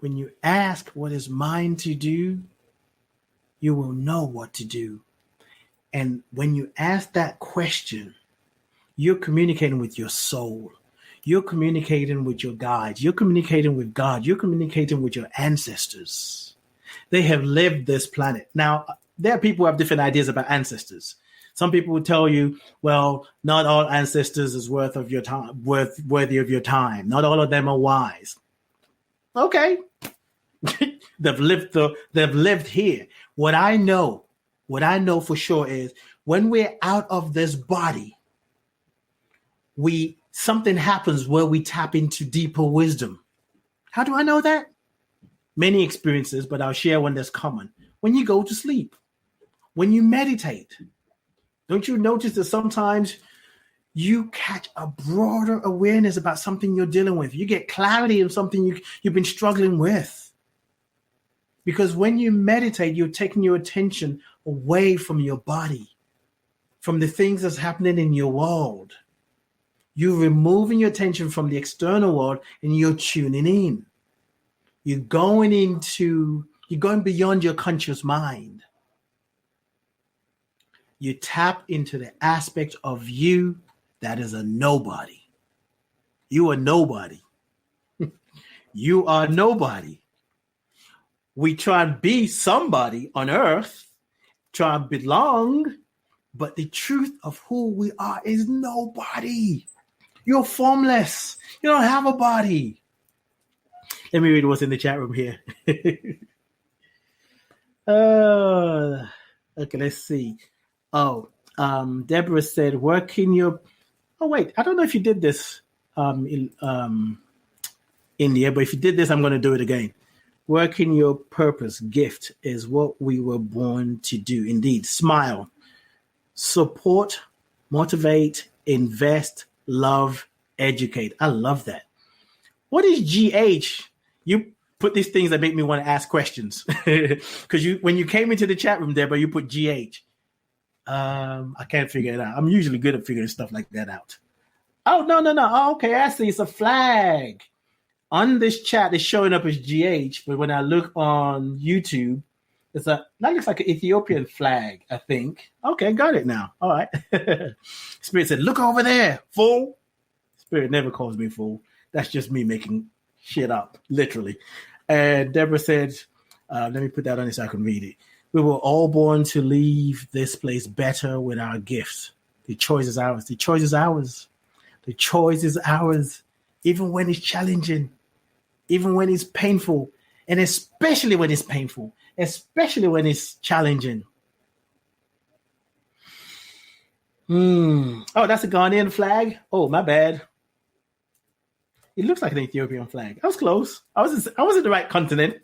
When you ask what is mine to do, you will know what to do. And when you ask that question, you're communicating with your soul. You're communicating with your guides. You're communicating with God. You're communicating with your ancestors. They have lived this planet. Now, there are people who have different ideas about ancestors. Some people will tell you, well, not all ancestors is worthy of your time. Not all of them are wise. Okay. They've lived here. What I know for sure is when we're out of this body, something happens where we tap into deeper wisdom. How do I know that? Many experiences, but I'll share one that's common. When you go to sleep, when you meditate, don't you notice that sometimes you catch a broader awareness about something you're dealing with? You get clarity on something you've been struggling with. Because when you meditate, you're taking your attention away from your body, from the things that's happening in your world. You're removing your attention from the external world and you're tuning in. You're going beyond your conscious mind. You tap into the aspect of you that is a nobody. You are nobody. You are nobody. We try and be somebody on earth, try and belong, but the truth of who we are is nobody. You're formless. You don't have a body. Let me read what's in the chat room here. Okay, let's see. Deborah said, working your... Oh, wait, I don't know if you did this, India, but if you did this, I'm going to do it again. Working your purpose gift is what we were born to do. Indeed, smile, support, motivate, invest, love, educate. I love that. What is GH? You put these things that make me want to ask questions. Because when you came into the chat room, Deborah, you put GH. I can't figure it out. I'm usually good at figuring stuff like that out. Oh, no. Oh, okay, I see. It's a flag. On this chat, it's showing up as GH, but when I look on YouTube, that looks like an Ethiopian flag, I think. Okay, got it now. All right. Spirit said, look over there, fool. Spirit never calls me fool. That's just me making shit up, literally. And Deborah said, let me put that on it so I can read it. We were all born to leave this place better with our gifts. The choice is ours. The choice is ours. The choice is ours, even when it's challenging, even when it's painful, and especially when it's painful, especially when it's challenging. Oh, that's a Ghanaian flag? Oh, my bad. It looks like an Ethiopian flag. I was close. I was in the right continent.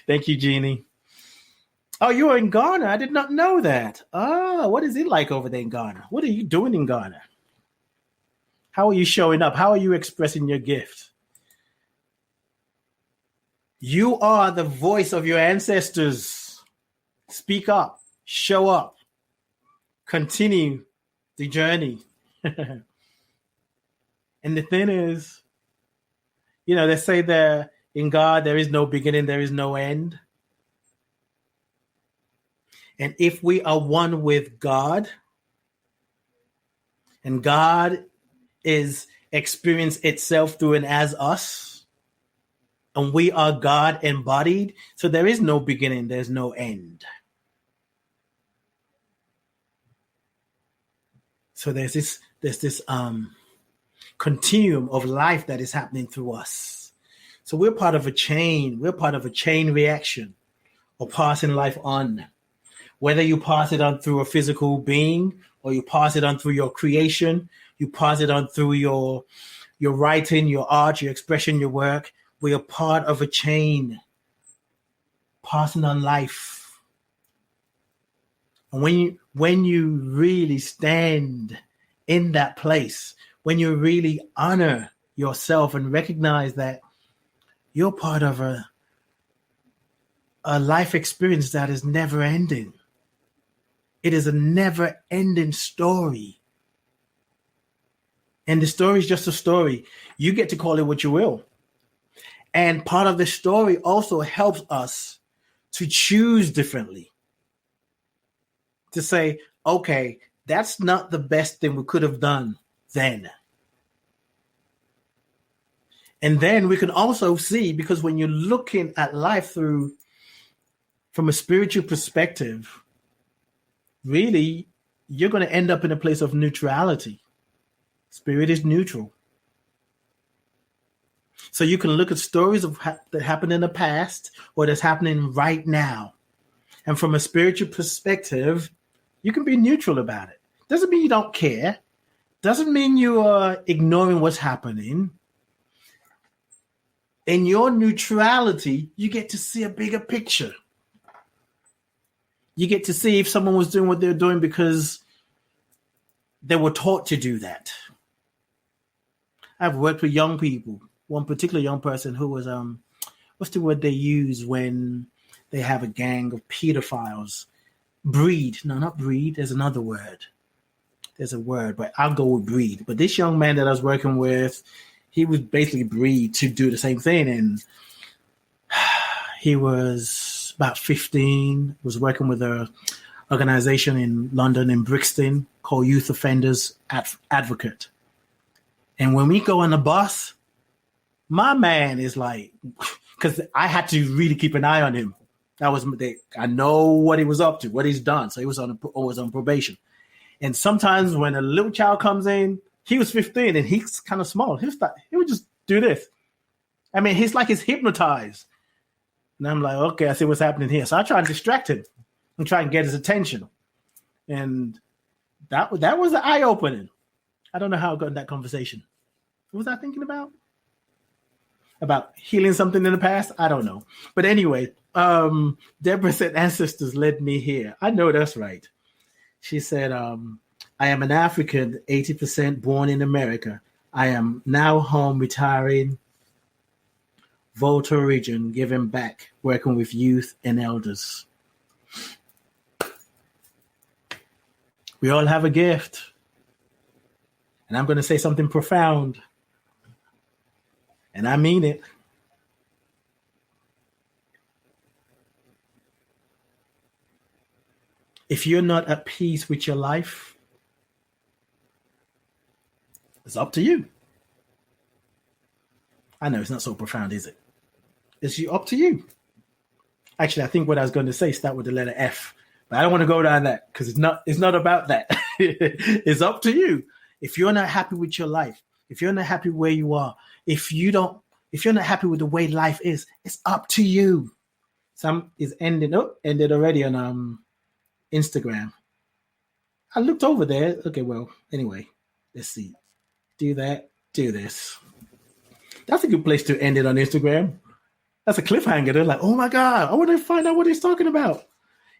Thank you, Jeannie. Oh, you are in Ghana. I did not know that. Oh, what is it like over there in Ghana? What are you doing in Ghana? How are you showing up? How are you expressing your gift? You are the voice of your ancestors. Speak up, show up, continue the journey. And the thing is, they say that in God, there is no beginning, there is no end. And if we are one with God, and God is experience itself through and as us, and we are God embodied, so there is no beginning, there's no end. So there's this continuum of life that is happening through us. So we're part of a chain. We're part of a chain reaction of passing life on. Whether you pass it on through a physical being, or you pass it on through your creation, you pass it on through your writing, your art, your expression, your work. We are part of a chain passing on life. And when you really stand in that place, when you really honor yourself and recognize that you're part of a life experience that is never ending. It is a never ending story. And the story is just a story. You get to call it what you will. And part of the story also helps us to choose differently. To say, okay, that's not the best thing we could have done then. And then we can also see, because when you're looking at life from a spiritual perspective, really, you're going to end up in a place of neutrality. Spirit is neutral. So you can look at stories of that happened in the past or that's happening right now. And from a spiritual perspective, you can be neutral about it. Doesn't mean you don't care. Doesn't mean you are ignoring what's happening. In your neutrality, you get to see a bigger picture. You get to see if someone was doing what they're doing because they were taught to do that. I've worked with young people. One particular young person who was, what's the word they use when they have a gang of pedophiles? Breed. No, not breed. There's another word. There's a word, but I'll go with breed. But this young man that I was working with, he was basically breed to do the same thing. And he was about 15, was working with an organization in London, in Brixton, called Youth Offenders Advocate. And when we go on the bus, my man is like, because I had to really keep an eye on him. I know what he was up to, what he's done. So he was always on probation. And sometimes when a little child comes in, he was 15 and he's kind of small. He would just do this. I mean, he's hypnotized. And I'm like, okay, I see what's happening here. So I try and distract him and try and get his attention. And that was eye-opening. I don't know how I got in that conversation. What was I thinking about? About healing something in the past? I don't know. But anyway, Deborah said, ancestors led me here. I know that's right. She said, I am an African, 80% born in America. I am now home retiring, Volta region, giving back, working with youth and elders. We all have a gift. And I'm going to say something profound. And I mean it. If you're not at peace with your life, it's up to you. I know it's not so profound, is it? It's up to you. Actually, I think what I was going to say start with the letter F, but I don't want to go down that because it's not about that. It's up to you. If you're not happy with your life, if you're not happy where you are, if you're not happy with the way life is, it's up to you. Some is ended already on Instagram. I looked over there. Okay, well, anyway, let's see. Do that, do this. That's a good place to end it on Instagram. That's a cliffhanger. They're like, oh my God, I want to find out what he's talking about.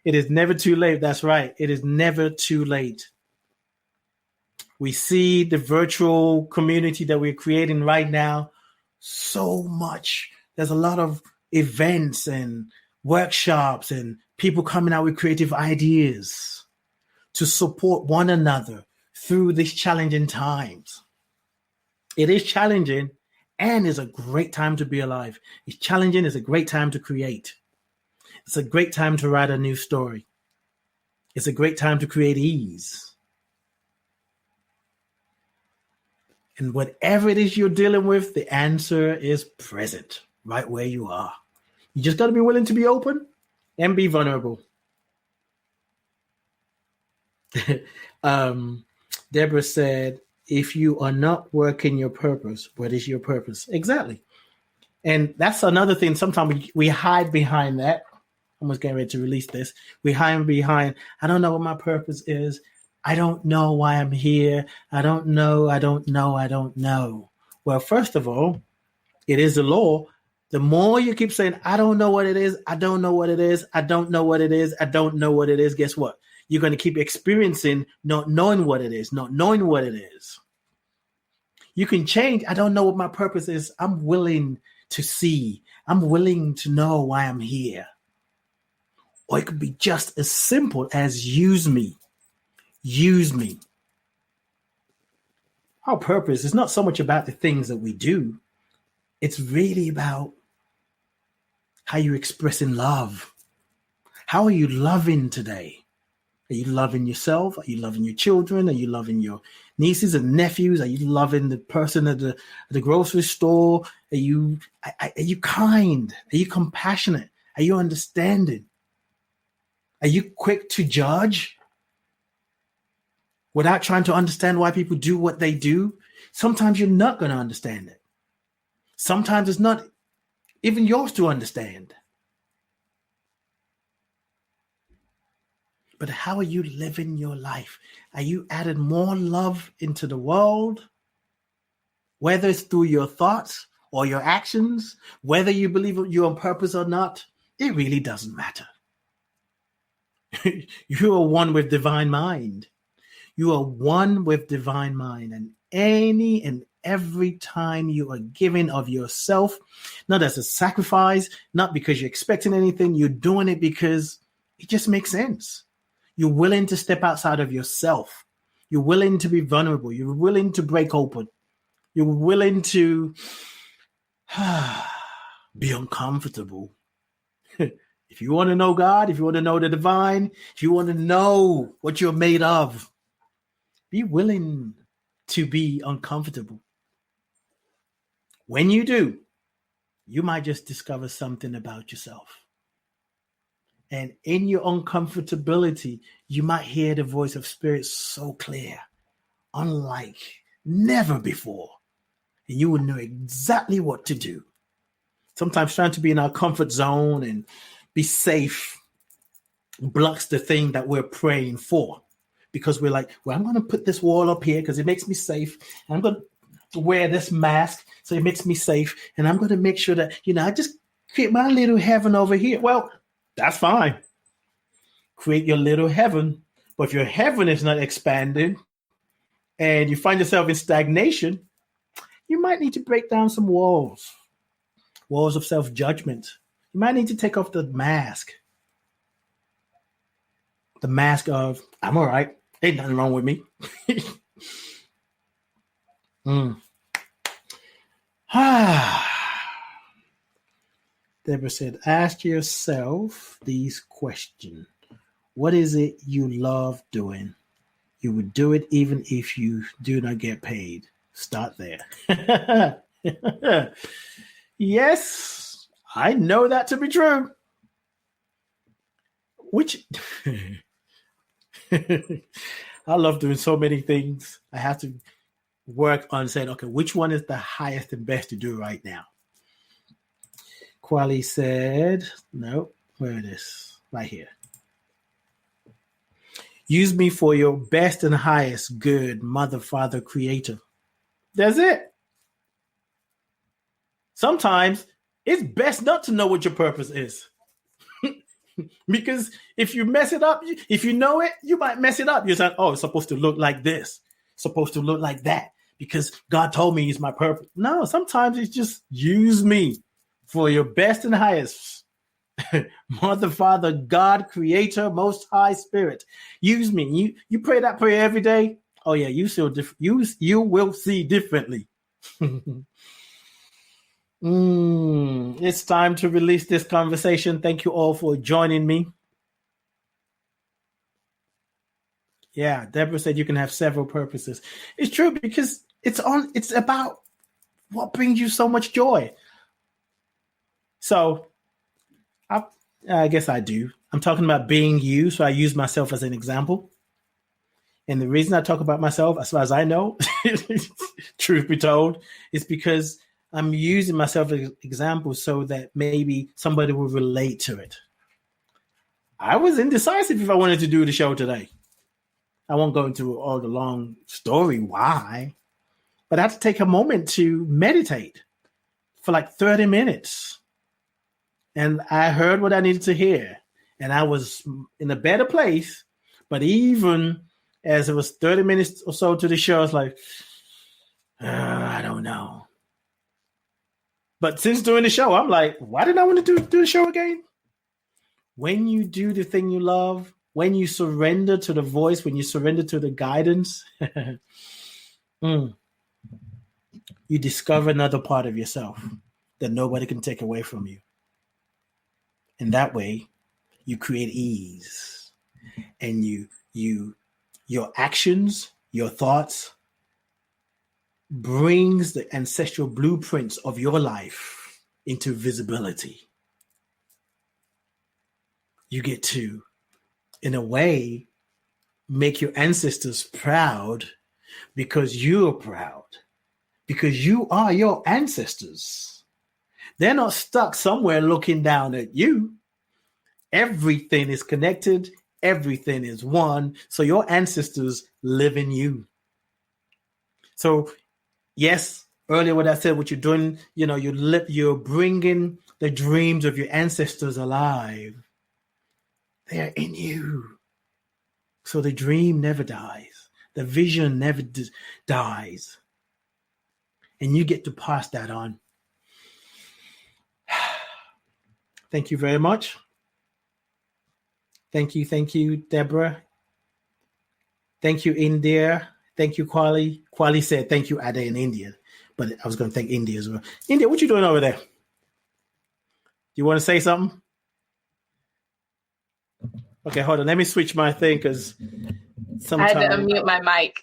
It is never too late. That's right. It is never too late. We see the virtual community that we're creating right now so much. There's a lot of events and workshops and people coming out with creative ideas to support one another through these challenging times. It is challenging and is a great time to be alive. It's challenging. It's a great time to create. It's a great time to write a new story. It's a great time to create ease. And whatever it is you're dealing with, the answer is present right where you are. You just got to be willing to be open and be vulnerable. Deborah said, if you are not working your purpose, what is your purpose? Exactly. And that's another thing. Sometimes we hide behind that. I'm almost getting ready to release this. We hide behind, I don't know what my purpose is. I don't know why I'm here. I don't know. Well, first of all, it is the law. The more you keep saying, I don't know what it is, I don't know what it is, I don't know what it is, I don't know what it is, guess what? You're going to keep experiencing not knowing what it is, not knowing what it is. You can change. I don't know what my purpose is. I'm willing to see. I'm willing to know why I'm here. Or it could be just as simple as use me. Use me. Our purpose is not so much about the things that we do. It's really about how you're expressing love. How are you loving today? Are you loving yourself? Are you loving your children? Are you loving your nieces and nephews? Are you loving the person at the grocery store? Are you kind? Are you compassionate? Are you understanding? Are you quick to judge without trying to understand why people do what they do? Sometimes you're not going to understand it. Sometimes it's not even yours to understand. But how are you living your life? Are you adding more love into the world? Whether it's through your thoughts or your actions, whether you believe you're on purpose or not, it really doesn't matter. You are one with divine mind. You are one with divine mind. And any and every time you are giving of yourself, not as a sacrifice, not because you're expecting anything, you're doing it because it just makes sense. You're willing to step outside of yourself. You're willing to be vulnerable. You're willing to break open. You're willing to be uncomfortable. If you want to know God, if you want to know the divine, if you want to know what you're made of, be willing to be uncomfortable. When you do, you might just discover something about yourself. And in your uncomfortability, you might hear the voice of spirit so clear, unlike never before. And you will know exactly what to do. Sometimes trying to be in our comfort zone and be safe blocks the thing that we're praying for. Because we're like, well, I'm going to put this wall up here because it makes me safe. And I'm going to wear this mask so it makes me safe. And I'm going to make sure that, I just create my little heaven over here. Well, that's fine. Create your little heaven. But if your heaven is not expanding and you find yourself in stagnation, you might need to break down some walls of self-judgment. You might need to take off the mask. The mask of, I'm all right. Ain't nothing wrong with me. Deborah said, ask yourself these questions. What is it you love doing? You would do it even if you do not get paid. Start there. Yes, I know that to be true. I love doing so many things. I have to work on saying, okay, which one is the highest and best to do right now? Quali said, no, where it is? Right here. Use me for your best and highest good, Mother, Father, Creator. That's it. Sometimes it's best not to know what your purpose is. Because if you mess it up, if you know it, you might mess it up. You're like, oh, it's supposed to look like this. It's supposed to look like that. Because God told me it's my purpose. No, sometimes it's just use me for your best and highest. Mother, Father, God, Creator, Most High Spirit. Use me. You pray that prayer every day. Oh yeah, you will see differently. It's time to release this conversation. Thank you all for joining me. Yeah, Deborah said you can have several purposes. It's true because it's about what brings you so much joy. So I guess I do. I'm talking about being you, so I use myself as an example. And the reason I talk about myself, as far as I know, truth be told, is because I'm using myself as an example so that maybe somebody will relate to it. I was indecisive if I wanted to do the show today. I won't go into all the long story why, but I had to take a moment to meditate for like 30 minutes. And I heard what I needed to hear. And I was in a better place. But even as it was 30 minutes or so to the show, I was like, I don't know. But since doing the show, I'm like, why did I want to do the show again? When you do the thing you love, when you surrender to the voice, when you surrender to the guidance, you discover another part of yourself that nobody can take away from you. And that way, you create ease. And your actions, your thoughts, brings the ancestral blueprints of your life into visibility. You get to, in a way, make your ancestors proud because you're proud, because you are your ancestors. They're not stuck somewhere looking down at you. Everything is connected. Everything is one. So your ancestors live in you. So yes, earlier what I said, what you're doing, you're bringing the dreams of your ancestors alive. They're in you. So the dream never dies. The vision never dies. And you get to pass that on. Thank you very much. Thank you, Deborah. Thank you, India. Thank you, Kwali. Kwali said thank you, Ada, in India. But I was going to thank India as well. India, what you doing over there? Do you want to say something? Okay, hold on. Let me switch my thing because sometimes I had to unmute my mic.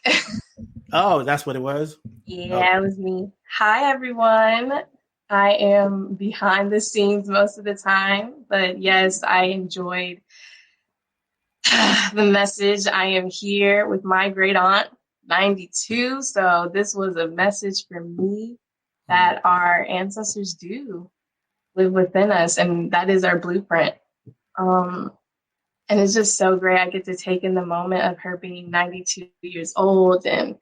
Oh, that's what it was? Yeah, It was me. Hi, everyone. I am behind the scenes most of the time, but yes, I enjoyed the message. I am here with my great aunt, 92. So this was a message for me that our ancestors do live within us, and that is our blueprint. And it's just so great. I get to take in the moment of her being 92 years old and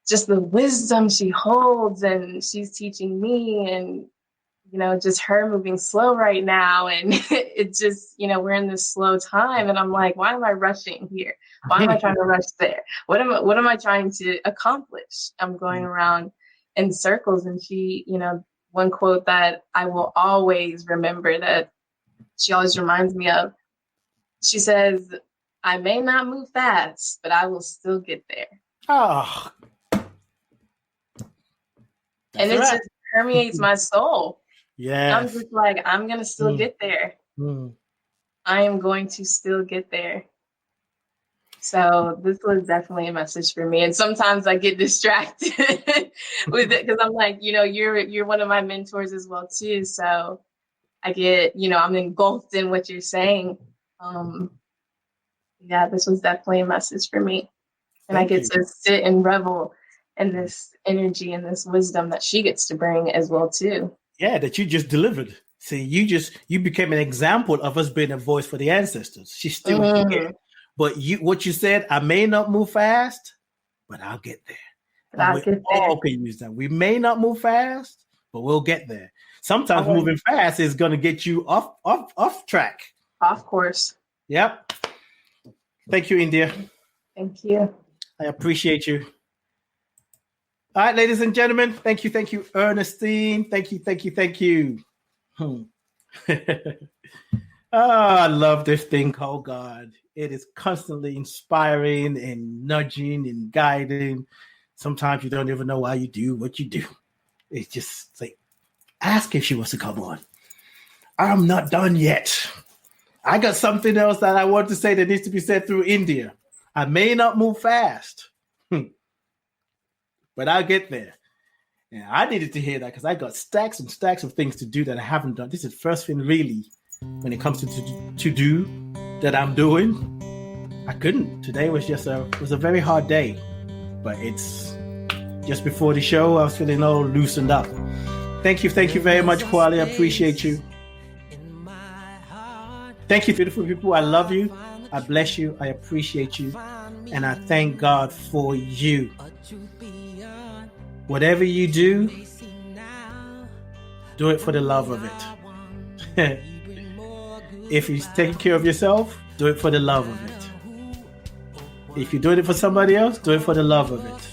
just the wisdom she holds, and she's teaching me, and just her moving slow right now. And it just, we're in this slow time, and I'm like, why am I rushing here? Why am I trying to rush there? What am I trying to accomplish? I'm going around in circles. And she, one quote that I will always remember that she always reminds me of, she says, I may not move fast, but I will still get there. Oh. And it just permeates my soul. Yeah. I'm just like, I'm going to still get there. I am going to still get there. So this was definitely a message for me. And sometimes I get distracted with it because I'm like, you're one of my mentors as well too. So I get, I'm engulfed in what you're saying. Yeah, this was definitely a message for me. And I get to sit and revel in this energy and this wisdom that she gets to bring as well too. Yeah, that you just delivered. See, you became an example of us being a voice for the ancestors. She's still here. But what you said, I may not move fast, but I'll get there. I'll get there. All can use that. We may not move fast, but we'll get there. Sometimes moving fast is going to get you off track. Off course. Yep. Thank you, India. Thank you. I appreciate you. All right, ladies and gentlemen, thank you, Ernestine. Thank you. I love this thing called God. It is constantly inspiring and nudging and guiding. Sometimes you don't even know why you do what you do. It's just like, ask if she wants to come on. I'm not done yet. I got something else that I want to say that needs to be said through India. I may not move fast, but I'll get there. And I needed to hear that because I got stacks and stacks of things to do that I haven't done. This is the first thing really when it comes to do that I'm doing. I couldn't. Today was a very hard day, but it's just before the show. I was feeling all loosened up. Thank you very much, Kwali. I appreciate you. Thank you, beautiful people. I love you. I bless you. I appreciate you. And I thank God for you. Whatever you do, do it for the love of it. If you're taking care of yourself, do it for the love of it. If you're doing it for somebody else, do it for the love of it.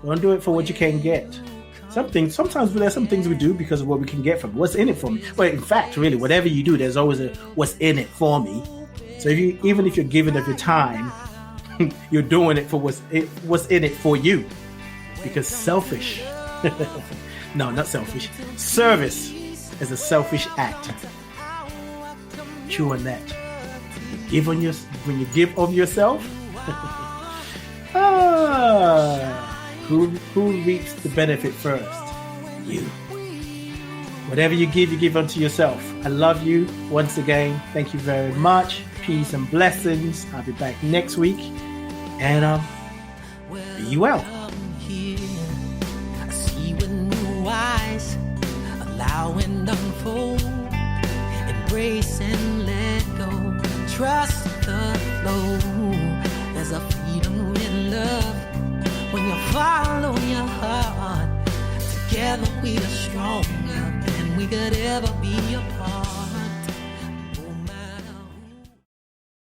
Don't do it for what you can get. Sometimes there's some things we do because of what we can get from it. What's in it for me? Well, in fact, really, whatever you do, there's always a what's in it for me. So even if you're giving of your time, you're doing it for what's in it for you. Because selfish, no, not selfish. Service is a selfish act. Chew on that. When you give of yourself, who reaps the benefit first? You. Whatever you give unto yourself. I love you once again. Thank you very much. Peace and blessings. I'll be back next week. And be well. I see with new eyes, allow and unfold, embrace and let go, trust the flow. There's a freedom in love when you follow your heart. Together we are stronger than we could ever be apart.